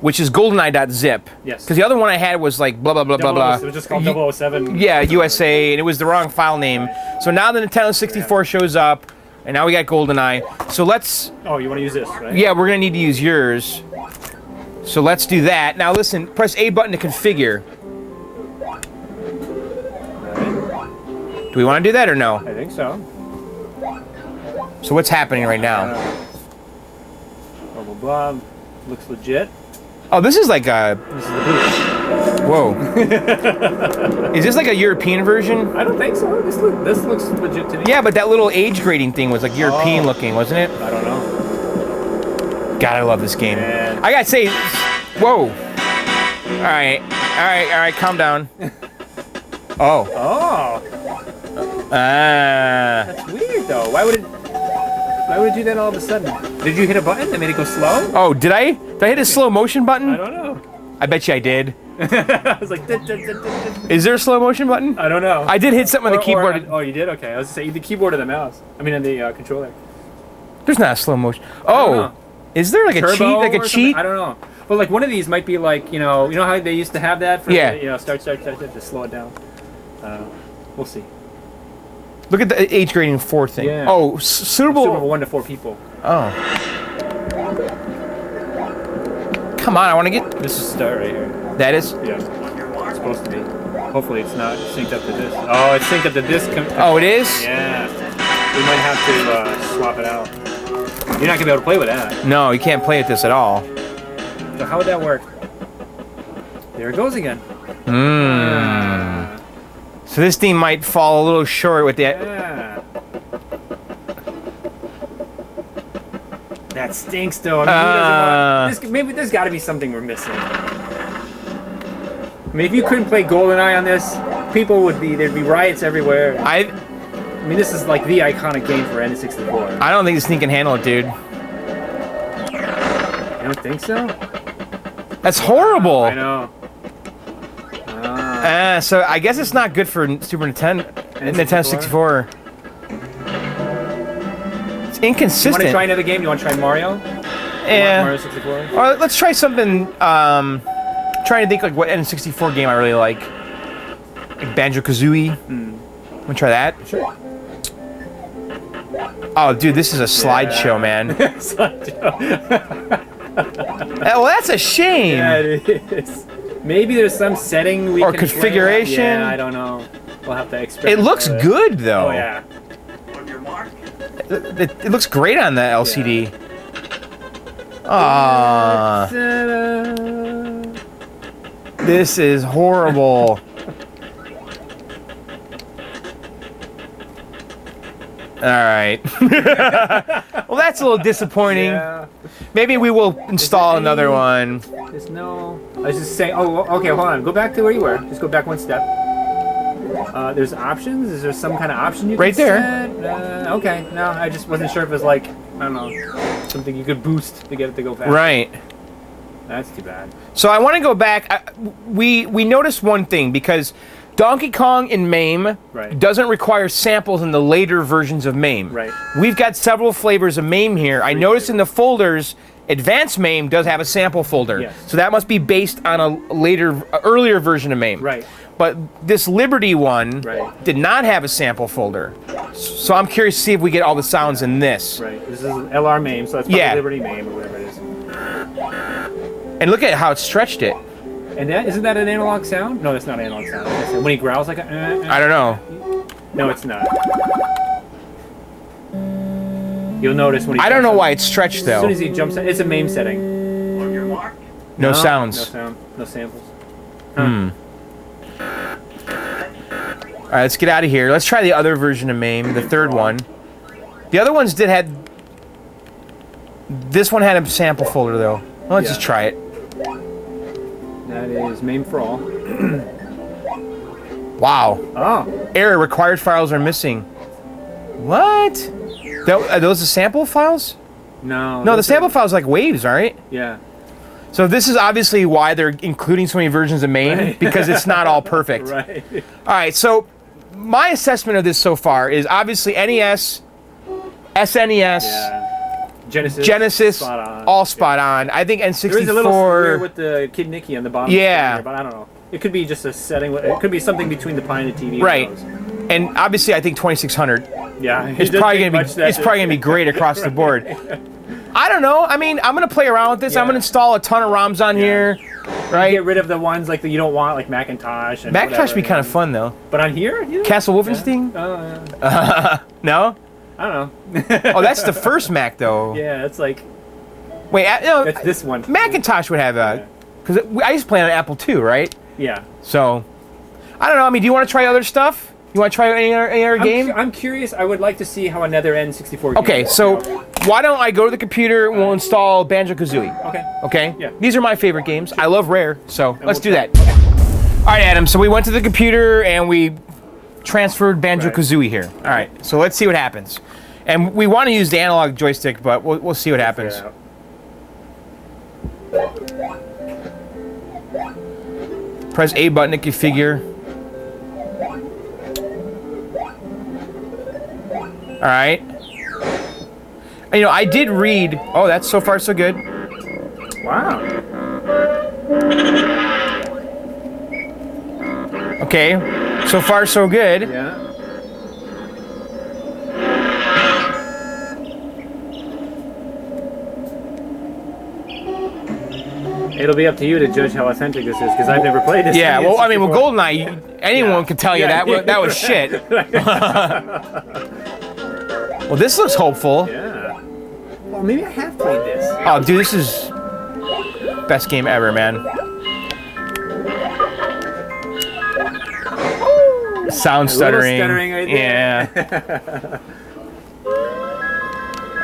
which is GoldenEye.zip. Yes. Because the other one I had was like blah blah blah blah blah. It was just called 007. Yeah, USA, and it was the wrong file name. So now the Nintendo 64 shows up, and now we got GoldenEye. So let's. Oh, you want to use this, right? Yeah, we're gonna need to use yours. So let's do that. Now listen, press A button to configure. Do we want to do that or no? I think so. So what's happening right now? Blah, blah, blah. Looks legit. Oh, this is like a... This is the boot. Whoa. Is this like a European version? I don't think so. This looks legit to me. Yeah, but that little age grading thing was like European looking, wasn't it? I don't know. God, I love this game. Man. I gotta say... Whoa. Alright, calm down. Oh. Oh. That's weird, though. Why would it do that all of a sudden? Did you hit a button that made it go slow? Oh, did I? Did I hit a slow motion button? I don't know. I bet you I did. I was like... Is there a slow motion button? I don't know. I did hit something on the keyboard. Oh, you did? Okay. I was going to say the keyboard or the mouse. I mean, on the controller. There's not a slow motion. Oh. Is there like a cheat? Like a cheat? I don't know. But like one of these might be like, you know how they used to have that for start to slow it down. We'll see. Look at the age grading 4 thing. Yeah. Oh, suitable 1 to 4 people. Oh. Come on, I want to get... This is start right here. That is? Yeah. It's supposed to be. Hopefully it's not synced up to this. Oh, it's synced up to this. Oh, it is? Yeah. We might have to swap it out. You're not going to be able to play with that. No, you can't play with this at all. So how would that work? There it goes again. So this thing might fall a little short with that. Yeah. That stinks, though. I mean, maybe there's got to be something we're missing. I mean, if you couldn't play Goldeneye on this, there'd be riots everywhere. I mean, this is like the iconic game for N64. I don't think this thing can handle it, dude. You don't think so? That's horrible. I know. So I guess it's not good for Super Nintendo, Nintendo 64. It's inconsistent. You want to try another game? You want to try Mario? Yeah. Mario 64? Or let's try something. Trying to think like what N64 game I really like. Like Banjo Kazooie. Want to try that? Sure. Oh, dude, this is a slideshow, man. Slideshow. Well, that's a shame. Yeah, it is. Maybe there's some setting we or can configuration. Play. Yeah, I don't know. We'll have to experiment. It looks good though. Oh yeah. On your mark. It looks great on the LCD. Ah. This is horrible. All right. Well, that's a little disappointing. Yeah. Maybe we will install another one. There's no... I was just saying... Oh, okay, hold on. Go back to where you were. Just go back one step. There's options? Is there some kind of option you can set? Okay. No, I just wasn't sure if it was like, I don't know, something you could boost to get it to go faster. Right. That's too bad. So I want to go back. We noticed one thing, because Donkey Kong in MAME doesn't require samples in the later versions of MAME. Right. We've got several flavors of MAME here. I noticed in the folders, Advanced MAME does have a sample folder. Yes. So that must be based on a earlier version of MAME. Right. But this Liberty one did not have a sample folder. So I'm curious to see if we get all the sounds in this. Right. This is LR MAME, so that's probably Liberty MAME or whatever it is. And look at how it stretched it. And isn't that an analog sound? No, that's not an analog sound. When he growls like a... I don't know. No, it's not. You'll notice when he... I don't know why it's stretched, though. As soon as he jumps in, it's a MAME setting. On your mark. No sounds. No sound. No samples. All right, let's get out of here. Let's try the other version of MAME, the third one. The other ones did have... This one had a sample folder, though. Well, let's just try it. That is MAME for all. Wow. Oh. Error, required files are missing. What? Are those the sample files? No. No, the sample files are like waves, right? Yeah. So this is obviously why they're including so many versions of MAME, because it's not all perfect. Right. All right, so my assessment of this so far is obviously NES, SNES, Genesis, all spot on. I think N64... There is a little weird with the Kid Nikki on the bottom. Yeah. There, but I don't know. It could be just a setting. It could be something between the Pi and the TV. Right. And obviously, I think 2600. Yeah. It's probably gonna be great across the board. I don't know. I mean, I'm gonna play around with this. I'm gonna install a ton of ROMs on here. Right. Get rid of the ones like that you don't want, like Macintosh. And Macintosh would be kind of fun though. But on here, Castle Wolfenstein. Oh yeah. No. I don't know. Oh, that's the first Mac though. Yeah, it's like. Wait, no. That's this one. Macintosh would have a. Because I used to play on Apple II, right? Yeah. So, I don't know. I mean, do you want to try other stuff? You want to try any other game? I'm curious. I would like to see how another N64 game Okay, so why don't I go to the computer and we'll install Banjo Kazooie? Okay. Okay? Yeah. These are my favorite games. I love Rare, so let's do that. Okay. All right, Adam. So we went to the computer and we transferred Banjo Kazooie here. All right. So let's see what happens. And we want to use the analog joystick, but we'll see what happens. Press A button to configure. All right. You know, I did read. Oh, that's so far so good. Wow. Okay, so far so good. Yeah. It'll be up to you to judge how authentic this is, because I've never played this. Yeah, well, I mean, with Goldeneye, anyone could tell you that was shit. Well, this looks hopeful. Yeah. Well, maybe I have played this. Oh, dude, this is best game ever, man. Sound stuttering. Stuttering right there. Yeah.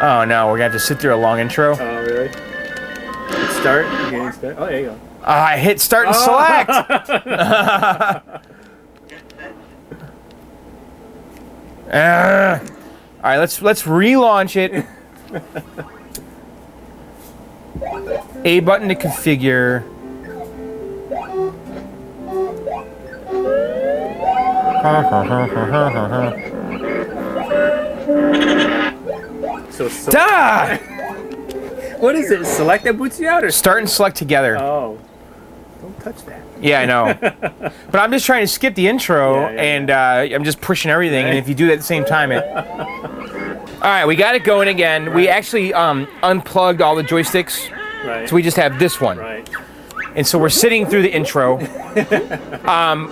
Oh no, we're gonna have to sit through a long intro. Oh, really? Start. Okay, start. Oh, there you go. I hit start and select. All right, let's relaunch it. A button to configure. So Da! what is it? Select that boots you out, or Start and select together. Oh, don't touch that. Yeah, I know. But I'm just trying to skip the intro, and I'm just pushing everything. And if you do that at the same time, it. All right, we got it going again. Right. We actually unplugged all the joysticks, right. So we just have this one. Right. And so we're sitting through the intro,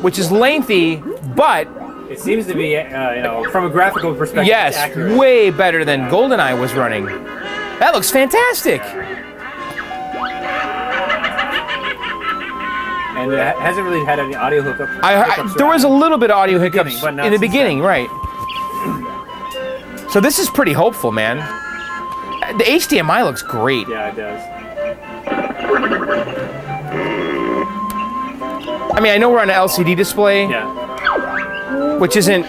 which is lengthy, but it seems to be, you know, from a graphical perspective, yes, it's accurate. way better than Goldeneye was running. That looks fantastic. And it hasn't really had any audio hookup. There was a little bit of audio hiccups but not in the beginning, right? So this is pretty hopeful, man. The HDMI looks great. Yeah, it does. I mean, I know we're on an LCD display, Yeah. which isn't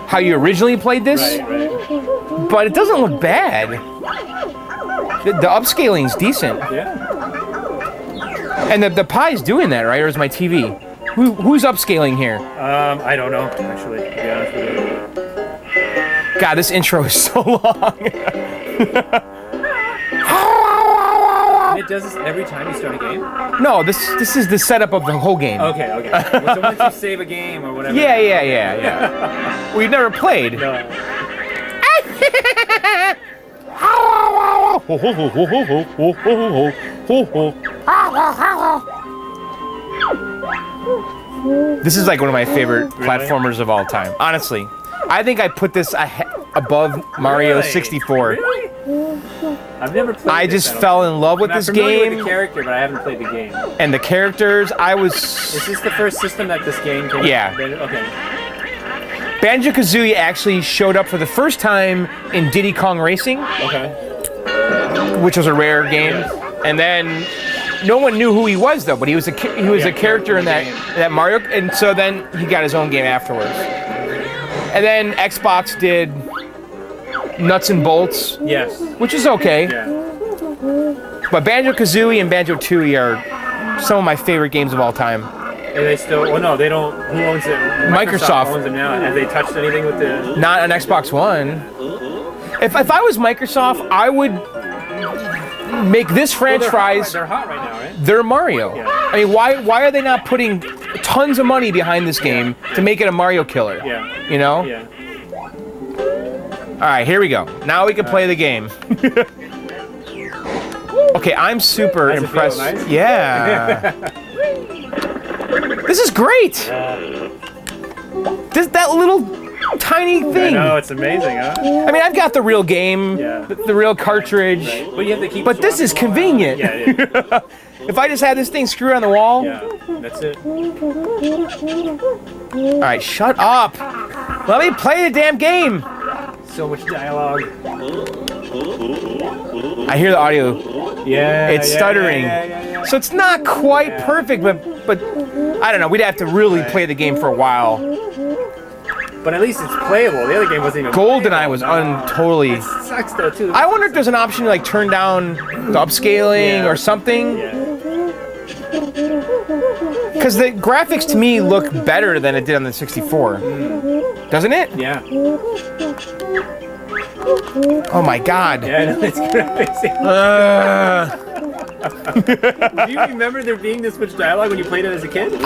how you originally played this, Right. but it doesn't look bad. The upscaling's decent. Yeah. And the Pi's doing that, right? Or is my TV? Who's upscaling here? I don't know, actually, to be honest with you. God, this intro is so long. It does this every time you start a game? No, this is the setup of the whole game. Okay. Well, so once you save a game or whatever. Yeah. We've never played. No. This is like one of my favorite platformers of all time. Honestly, I think I put this above Mario 64. Really? I've never played I just fell in love with this game. With the character, but I haven't played the game. And the characters, Is this the first system that this game came? Yeah. Okay. Banjo Kazooie actually showed up for the first time in Diddy Kong Racing, Okay. which was a rare game. And then no one knew who he was though, but he was a character in that Mario, and so then he got his own game afterwards. And then Xbox did Nuts and Bolts, Yes. which is okay. Yeah. But Banjo Kazooie and Banjo Tooie are some of my favorite games of all time. And they still? Well, no, they don't. Who owns it? Microsoft owns them now. Have they touched anything with the? Not on Xbox One. If I was Microsoft, I would make this franchise. They're hot right now, right? They're Mario. Yeah. I mean, why are they not putting tons of money behind this game to make it a Mario killer? Yeah. You know? Yeah. All right, here we go. Now we can play the game. Okay, I'm super Does it feel impressed. nice? Yeah. This is great. That little tiny thing. I know, it's amazing, huh? I mean, I've got the real game, Yeah. the real cartridge. Right. But you have to keep. But this is swapping convenient. Yeah, it is. If I just had this thing screwed on the wall. Yeah, that's it. All right, shut up. Let me play the damn game. So much dialogue. I hear the audio. Yeah. It's stuttering. Yeah. So it's not quite perfect, but I don't know. We'd have to really play the game for a while. But at least it's playable. The other game wasn't even. Goldeneye was totally. It sucks though too. I wonder if there's an option to like turn down the upscaling or something. Yeah. Because the graphics to me look better than it did on the 64. Doesn't it? Yeah. Oh my God. Yeah, I know, it's crazy. Do you remember there being this much dialogue when you played it as a kid?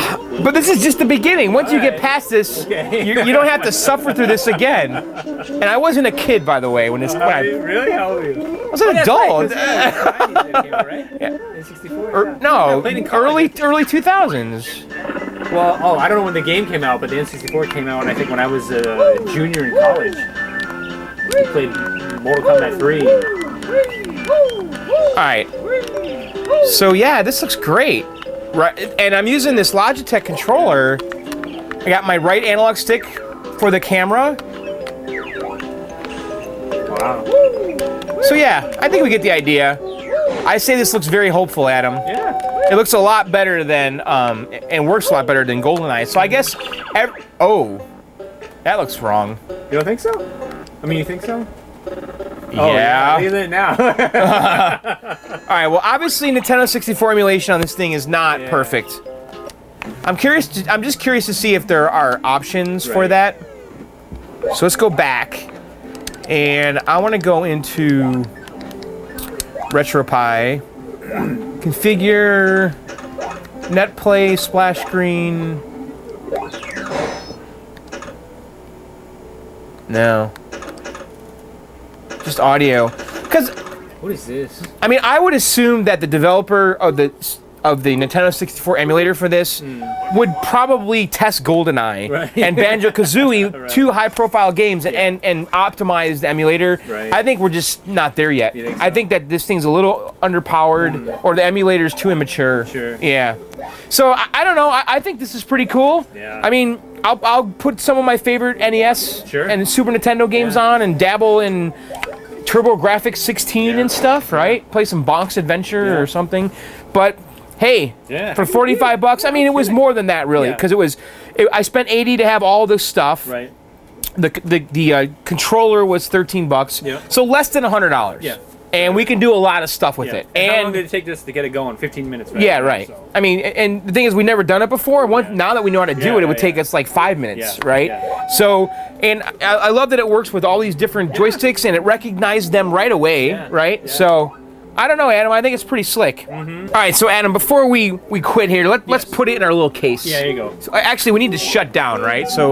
But this is just the beginning. Once you get past this, Okay. you don't have to suffer through this again. And I wasn't a kid, by the way, when this. Really? How old were you? I was an adult. Yeah. 64? No, played in college. early 2000s. Well, I don't know when the game came out, but the N64 came out, I think, when I was a junior in college. We played Mortal Kombat 3. All right. So yeah, this looks great. Right, and I'm using this Logitech controller. I got my right analog stick for the camera. Wow. So yeah, I think we get the idea. I say this looks very hopeful, Adam. Yeah. It looks a lot better than, and works a lot better than Goldeneye. So I guess, oh, that looks wrong. You don't think so? I mean, you think so? Yeah. Look at it now. All right. Well, obviously, Nintendo 64 emulation on this thing is not perfect. I'm curious. I'm just curious to see if there are options for that. So let's go back, and I want to go into RetroPie, configure NetPlay splash screen. No. Just audio. Because What is this? I mean, I would assume that the developer of the Nintendo 64 emulator for this would probably test Goldeneye and Banjo Kazooie, two high-profile games, and optimize the emulator. I think we're just not there yet. You think so? I think that this thing's a little underpowered, or the emulator's too immature. Sure. Yeah. So I don't know. I think this is pretty cool. Yeah. I mean, I'll put some of my favorite NES and Super Nintendo games on and dabble in TurboGrafx 16 and stuff, right? Play some Bonk's Adventure or something. But hey, for $45, I mean, it was more than that, really, because I spent $80 to have all this stuff. Right. The controller was $13, so less than $100. Yeah. And we can do a lot of stuff with it. And how long did it take this to get it going? 15 minutes, right? Yeah, right. So. I mean, and the thing is, we never done it before. Now that we know how to do it, it would take us like 5 minutes, right? Yeah. So, and I love that it works with all these different joysticks, and it recognized them right away, right? Yeah. So, I don't know, Adam. I think it's pretty slick. All right, so Adam, before we quit here, let's put it in our little case. Yeah, there you go. So, actually, we need to shut down, right? So,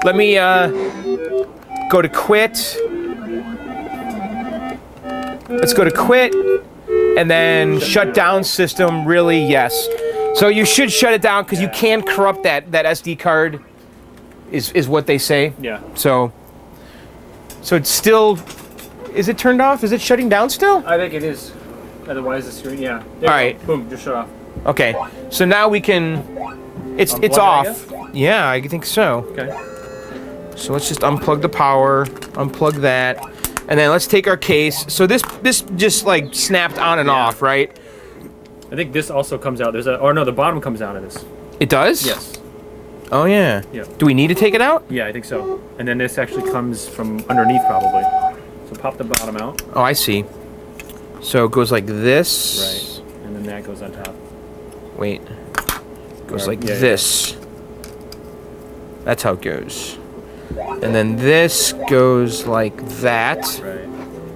let me go to quit. Let's go to quit, and then shut down system, really, yes. So you should shut it down, because you can corrupt that SD card, is what they say. Yeah. So it's still, is it turned off? Is it shutting down still? I think it is. Otherwise the screen, All right. Boom, just shut off. Okay, so now we can, it's off. Yeah, I think so. Okay. So let's just unplug the power, unplug that. And then let's take our case. So this just like snapped on and off, right? I think this also comes out. The bottom comes out of this. It does? Yes. Oh yeah. Yeah. Do we need to take it out? Yeah, I think so. And then this actually comes from underneath probably. So pop the bottom out. Oh, I see. So it goes like this. Right. And then that goes on top. Wait. It goes like this. That's how it goes. And then this goes like that. Right.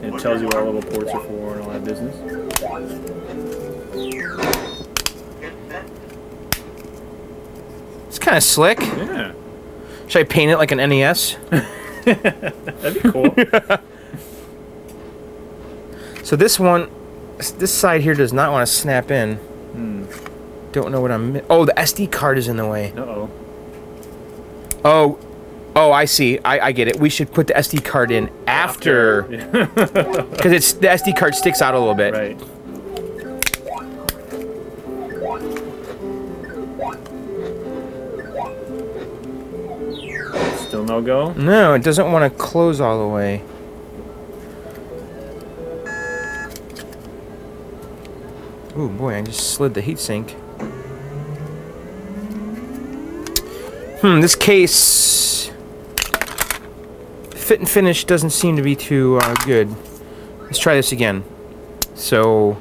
And it tells you what all little ports are for and all that business. It's kind of slick. Yeah. Should I paint it like an NES? That'd be cool. So this side here does not want to snap in. Don't know what I'm... Oh, the SD card is in the way. Uh-oh. Oh, I see. I get it. We should put the SD card in after. Because the SD card sticks out a little bit. Right. Still no go? No, it doesn't want to close all the way. Ooh, boy, I just slid the heatsink. This case... Fit and finish doesn't seem to be too good. Let's try this again. So...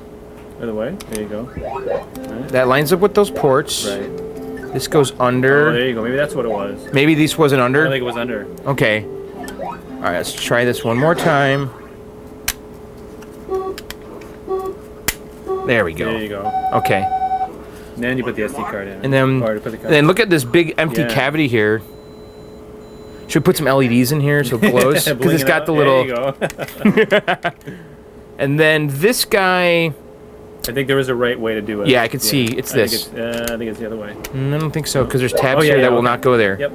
Other way? There you go. Right. That lines up with those ports. Right. This goes under. Oh, there you go. Maybe that's what it was. Maybe this wasn't under? I think it was under. Okay. All right, let's try this one more time. There we go. There you go. Okay. And then you put the SD card in. And then, look at this big empty cavity here. Should we put some LEDs in here so it glows? Because it's got the little... There you go. And then this guy... I think there is a right way to do it. Yeah, I can see. It's this. I think it's the other way. I don't think so, because there's tabs here that will not go there. Yep.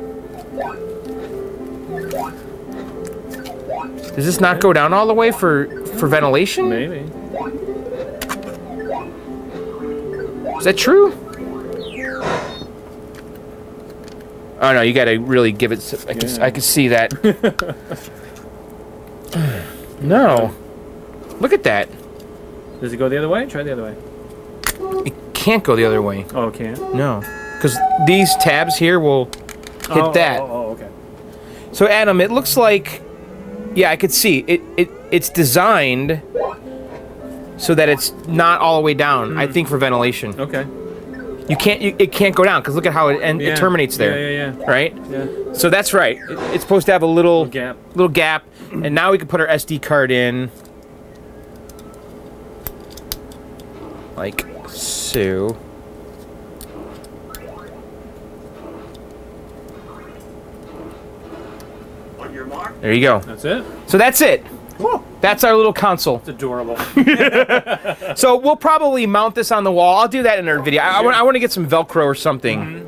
Does this not go down all the way for ventilation? Maybe. Is that true? Oh no, you gotta really give it... I can see that. No. Look at that. Does it go the other way? Try the other way. It can't go the other way. Oh, it can't? No. Because these tabs here will hit that. Oh, okay. So Adam, it looks like... Yeah, I could see. It's designed so that it's not all the way down, I think, for ventilation. Okay. It can't go down, because look at how it terminates there. Yeah. Right? Yeah. So that's right. It's supposed to have a little gap. And now we can put our SD card in. Like so. On your mark. There you go. That's it? So that's it. Whoa. That's our little console. It's adorable. So we'll probably mount this on the wall. I'll do that in our video. I want to get some Velcro or something.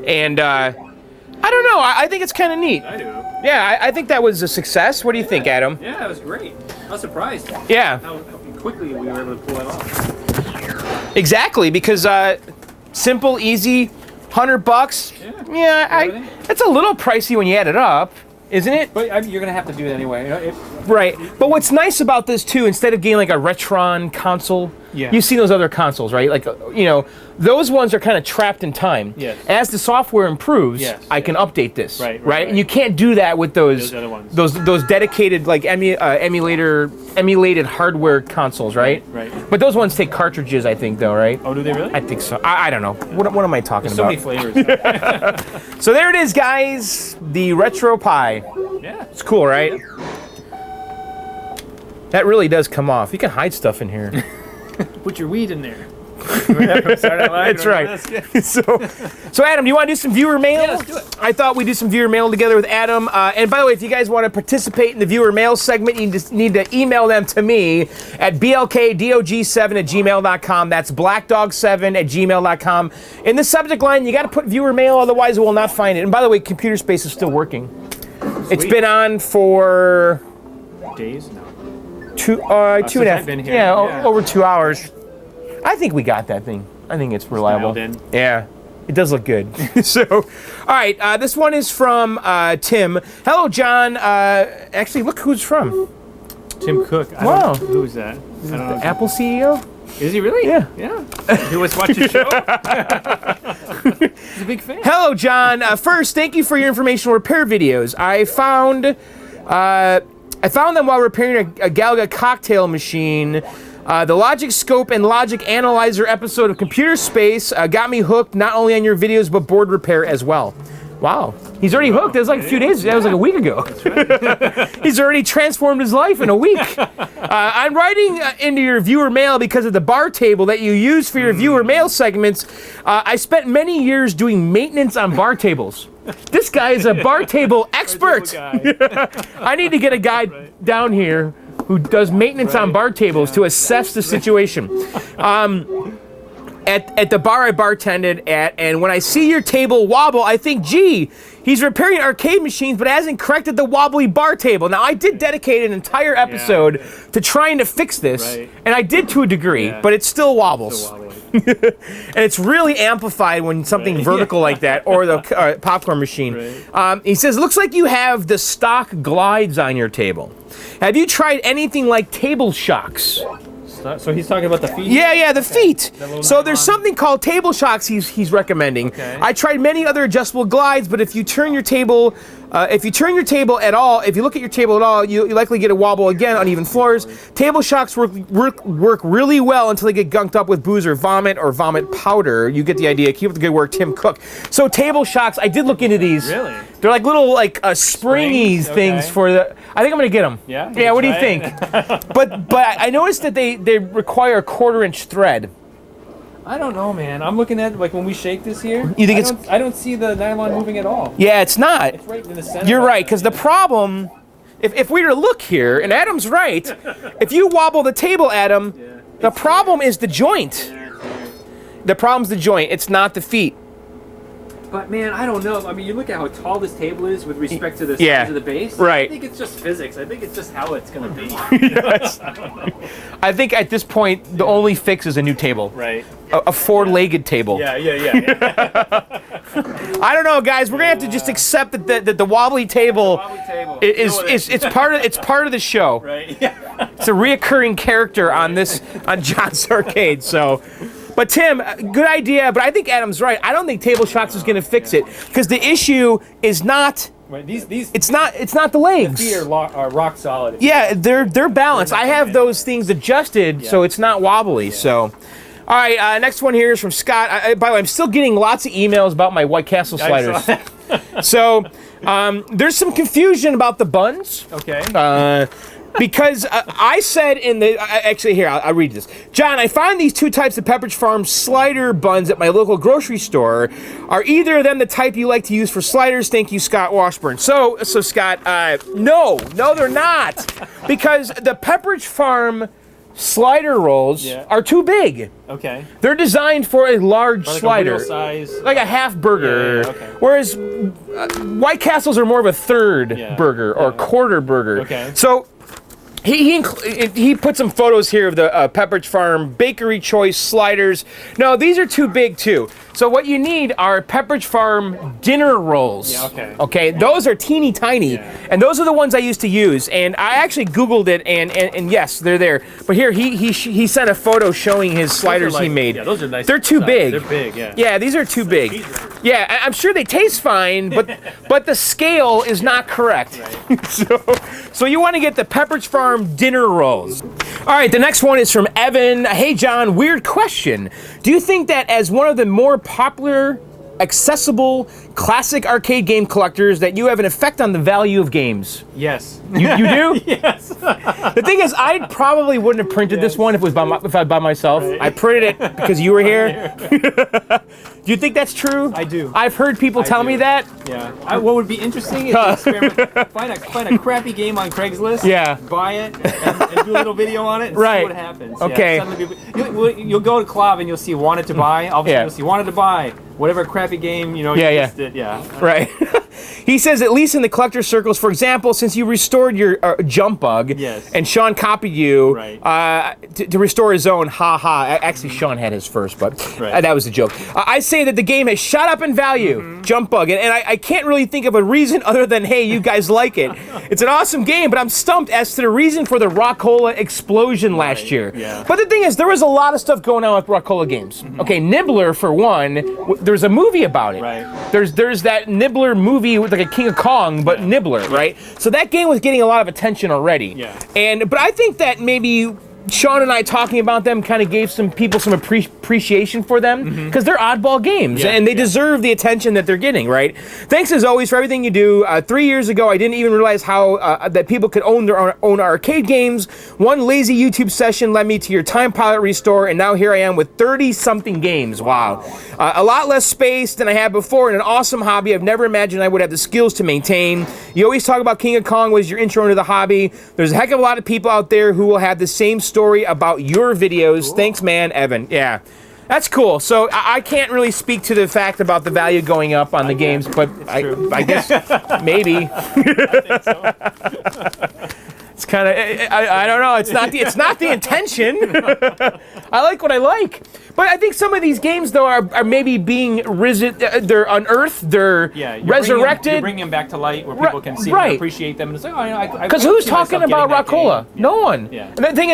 And I don't know. I think it's kind of neat. I do. Yeah, I think that was a success. What do you think, Adam? Yeah, it was great. I was surprised. Yeah. How quickly we were able to pull it off. Exactly, because simple, easy, $100. Yeah, it's a little pricey when you add it up, isn't it? But you're gonna have to do it anyway. Right. But what's nice about this too, instead of getting like a Retron console, you've seen those other consoles, right? Like, those ones are kind of trapped in time. Yes. As the software improves, I can update this. Right. And you can't do that with those other ones. Those dedicated like emulated hardware consoles, right? Right. But those ones take cartridges, I think, though, right? Oh, do they really? I think so. I don't know. What am I talking There's so about? many flavors. So there it is, guys. The RetroPie. Yeah. It's cool, right? That really does come off. You can hide stuff in here. Put your weed in there. That's right. So Adam, do you want to do some viewer mail? Yeah, let's do it. I thought we'd do some viewer mail together with Adam. And by the way, if you guys want to participate in the viewer mail segment, you just need to email them to me at blkdog7@gmail.com. That's blackdog7@gmail.com. In the subject line, you got to put viewer mail, otherwise we'll not find it. And by the way, Computer Space is still working. Sweet. It's been on for days? No. 2.5. Been here. Yeah, over 2 hours. I think we got that thing. I think it's reliable. In. Yeah, it does look good. So, all right, this one is from Tim. Hello, John. Actually, look who's from. Tim Cook. Wow. Who's that? Is it the Apple CEO? Is he really? Yeah. Yeah. He was watching the show? He's a big fan. Hello, John. First, thank you for your informational repair videos. I found them while repairing a Galaga cocktail machine. The Logic Scope and Logic Analyzer episode of Computer Space got me hooked not only on your videos, but board repair as well. Wow. He's already hooked. That was like a few days. That was like a week ago. That's right. He's already transformed his life in a week. I'm writing into your viewer mail because of the bar table that you use for your viewer mail segments. I spent many years doing maintenance on bar tables. This guy is a bar table expert. I need to get a guy down here who does maintenance on bar tables to assess the situation. At the bar I bartended at, and when I see your table wobble, I think, gee, he's repairing arcade machines, but hasn't corrected the wobbly bar table. Now, I did dedicate an entire episode to trying to fix this, and I did to a degree, but it still wobbles. And it's really amplified when something vertical like that, or the popcorn machine. He says, looks like you have the stock glides on your table. Have you tried anything like table shocks? So he's talking about the feet? Yeah, the feet. So there's something called table shocks he's recommending. I tried many other adjustable glides, but if you turn your table If you turn your table at all, if you look at your table at all, you likely get a wobble again, uneven floors. Table shocks work really well until they get gunked up with booze or vomit powder. You get the idea. Keep up the good work, Tim Cook. So table shocks, I did look into these. Really? They're like little springy things for the. I think I'm gonna get them. Yeah. Yeah. What do you think? but I noticed that they require a 1/4-inch thread. I don't know, man. I'm looking at like when we shake this here. You think I don't see the nylon moving at all. Yeah, it's not. It's right in the center. You're right, because the problem, if we were to look here, and Adam's right, if you wobble the table, Adam, the problem is the joint. The problem's the joint. It's not the feet. But man, I don't know. I mean, you look at how tall this table is with respect to the size of the base. Right. I think it's just physics. I think it's just how it's going to be. Yes. I think at this point, the only fix is a new table. Right. A 4-legged table. Yeah. I don't know, guys. We're gonna have to just accept that the wobbly table, is it's part of the show. Right. Yeah. It's a reoccurring character on John's Arcade. So. But Tim, good idea, but I think Adam's right. I don't think table shocks is going to fix it because the issue is not. Right, these. It's not the legs. The feet are rock solid. Yeah, they're balanced. I have those things adjusted so it's not wobbly. So, all right, next one here is from Scott. By the way, I'm still getting lots of emails about my White Castle sliders. So, there's some confusion about the buns. Okay. Because I said in the... actually, here, I'll read this. John, I find these 2 types of Pepperidge Farm slider buns at my local grocery store. Are either of them the type you like to use for sliders? Thank you, Scott Washburn. So Scott, no, they're not. Because the Pepperidge Farm slider rolls are too big. Okay. They're designed for a large slider. A real size. Like a half burger. Yeah, okay. Whereas White Castles are more of a third burger or quarter burger. Okay. So... He put some photos here of the Pepperidge Farm Bakery Choice sliders. No, these are too big too. So what you need are Pepperidge Farm dinner rolls. Yeah, okay. Okay, those are teeny tiny, and those are the ones I used to use. And I actually Googled it, and yes, they're there. But here he sent a photo showing his sliders he made. Yeah, those are nice. They're too big. They're big, yeah. Yeah, these are too big. Yeah, I'm sure they taste fine, but the scale is not correct. Right. So you want to get the Pepperidge Farm dinner rolls. All right, the next one is from Evan. Hey, John, weird question. Do you think that as one of the more popular, accessible, classic arcade game collectors that you have an effect on the value of games? Yes. You do? Yes. The thing is, I probably wouldn't have printed this one if it was by myself. Right. I printed it because you were here. Do you think that's true? I do. I've heard people tell me that. Yeah. What would be interesting is to experiment, find a crappy game on Craigslist. Yeah. Buy it and do a little video on it and see what happens. Okay. Yeah, you'll go to Club and you'll see wanted to buy. Obviously, you'll see wanted to buy. Whatever crappy game, you just did. Yeah. Right. He says, at least in the collector circles, for example, since you restored your jump bug, and Sean copied you to restore his own, Actually, Sean had his first, but that was a joke. I say that the game has shot up in value, jump bug, and I can't really think of a reason other than, hey, you guys like it. It's an awesome game, but I'm stumped as to the reason for the Rockola explosion last year. Yeah. But the thing is, there was a lot of stuff going on with Rockola games. Okay, Nibbler, for one, there's a movie about it. Right. There's that Nibbler movie with like a King of Kong, but Nibbler, right? So that game was getting a lot of attention already. Yeah. But I think that maybe Sean and I talking about them kind of gave some people some appreciation for them because they're oddball games and they deserve the attention that they're getting, right? Thanks as always for everything you do. 3 years ago, I didn't even realize how that people could own their own arcade games. One lazy YouTube session led me to your Time Pilot Restore, and now here I am with 30-something games. Wow. A lot less space than I had before, and an awesome hobby I've never imagined I would have the skills to maintain. You always talk about King of Kong was your intro into the hobby. There's a heck of a lot of people out there who will have the same story about your videos. Cool. Thanks, man, Evan. Yeah. That's cool. So I can't really speak to the fact about the value going up on the games, but I guess maybe. I think so. It's kind of I don't know. It's not the intention. I like what I like, but I think some of these games though are maybe being risen. They're unearthed. They're resurrected. You're bringing them back to light where people can see them and appreciate them. And it's like, because who's talking about Rockola? No one. Yeah. And the thing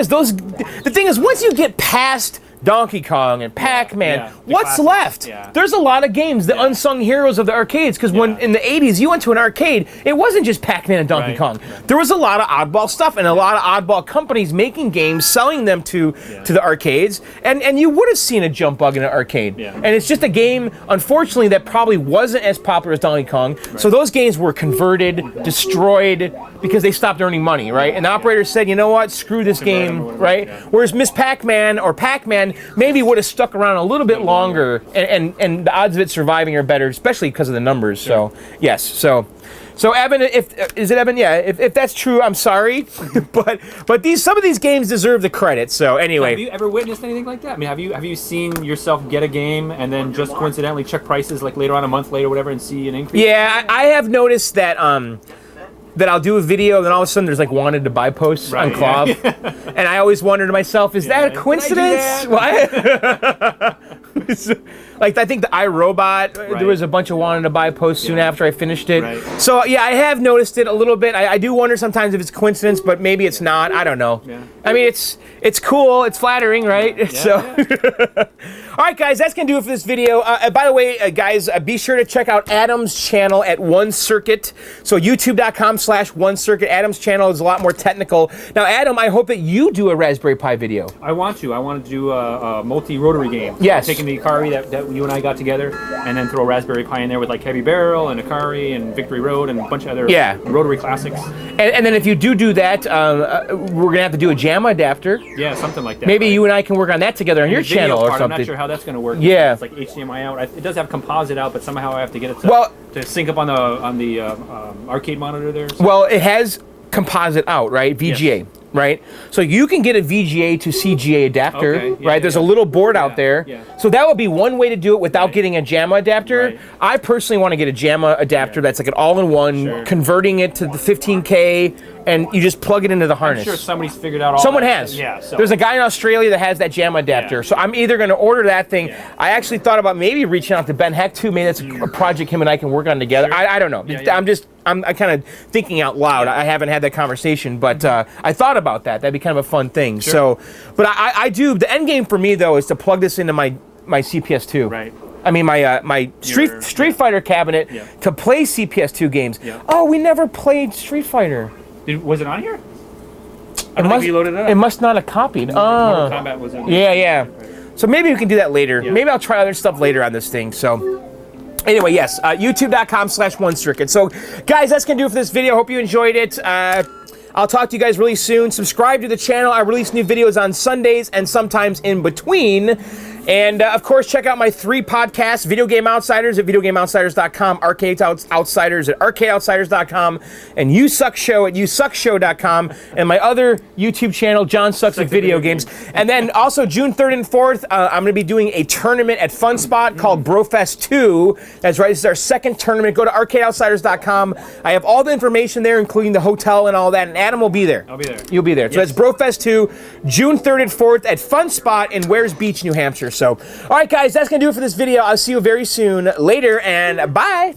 is, once you get past Donkey Kong and Pac-Man. Yeah, What's classics. left? Yeah. There's a lot of games, the unsung heroes of the arcades, because when in the 80s you went to an arcade, it wasn't just Pac-Man and Donkey Kong. Right. There was a lot of oddball stuff and a lot of oddball companies making games, selling them to the arcades, and you would have seen a jump bug in an arcade. Yeah. And it's just a game, unfortunately, that probably wasn't as popular as Donkey Kong. Right. So those games were converted, destroyed, because they stopped earning money, right? And the operator said, you know what, screw this game, right? Yeah. Whereas Miss Pac-Man or Pac-Man maybe would have stuck around a little bit longer, and the odds of it surviving are better, especially because of the numbers. Sure. So, yes, so Evan, is it Evan? Yeah, if that's true, I'm sorry, but some of these games deserve the credit. So anyway, have you ever witnessed anything like that? I mean, have you seen yourself get a game and then just coincidentally check prices like later on, a month later, or whatever, and see an increase? Yeah, I have noticed that. That I'll do a video, and then all of a sudden there's like wanted to buy posts on Clov, and I always wonder to myself, is that a coincidence? Like I think the iRobot, there was a bunch of wanted to buy posts soon after I finished it. Right. So yeah, I have noticed it a little bit. I do wonder sometimes if it's coincidence, but maybe it's not. I don't know. Yeah. I mean, it's cool, it's flattering, right? Yeah. So. Yeah. All right, guys, that's gonna do it for this video. By the way, guys, be sure to check out Adam's channel at One Circuit. So YouTube.com/One Circuit. Adam's channel is a lot more technical. Now, Adam, I hope that you do a Raspberry Pi video. I want to do a multi-rotary game. Yes. Taking the Atari that you and I got together, and then throw a Raspberry Pi in there with like Heavy Barrel and Atari and Victory Road and a bunch of other rotary classics. And then if you do that, we're gonna have to do a JAMA adapter. Yeah, something like that. Maybe you and I can work on that together on your channel or something. I'm not sure how that's going to work. Yeah, it's like HDMI out. It does have composite out, but somehow I have to get it to sync up on the arcade monitor there. So. Well, it has composite out, right? VGA. Yes. Right? So you can get a VGA to CGA adapter, right? There's a little board out there. Yeah. So that would be one way to do it without getting a JAMA adapter. Right. I personally want to get a JAMA adapter that's like an all-in-one, converting it to the 15K, and you just plug it into the harness. I'm sure somebody's figured out all Someone that. has. Yeah, so. There's a guy in Australia that has that JAMA adapter. Yeah. So I'm either going to order that thing. Yeah. I actually thought about maybe reaching out to Ben Heck too. Maybe that's a project him and I can work on together. Sure. I don't know. Yeah, I'm kind of thinking out loud. I haven't had that conversation, but I thought about that. That'd be kind of a fun thing. Sure. So, but I do. The end game for me though is to plug this into my CPS2. Right. I mean my Street Fighter cabinet to play CPS2 games. Yeah. Oh, we never played Street Fighter. Was it on here? I don't think you loaded it up. It must not have copied. Mortal Kombat was in there. Yeah. So maybe we can do that later. Yeah. Maybe I'll try other stuff later on this thing. So. Anyway, yes, YouTube.com/One Circuit. So, guys, that's going to do it for this video. Hope you enjoyed it. I'll talk to you guys really soon. Subscribe to the channel. I release new videos on Sundays and sometimes in between. And, of course, check out my 3 podcasts, Video Game Outsiders at VideoGameOutsiders.com, Arcade Outsiders at ArcadeOutsiders.com, and You Suck Show at YouSuckShow.com, and my other YouTube channel, John Sucks at Video Games. And then also June 3rd and 4th, I'm going to be doing a tournament at FunSpot called BroFest 2. That's right, this is our second tournament. Go to ArcadeOutsiders.com. I have all the information there, including the hotel and all that, and Adam will be there. I'll be there. You'll be there. So that's BroFest 2, June 3rd and 4th at FunSpot in Wares Beach, New Hampshire. So, all right, guys, that's going to do it for this video. I'll see you very soon. Later, and bye.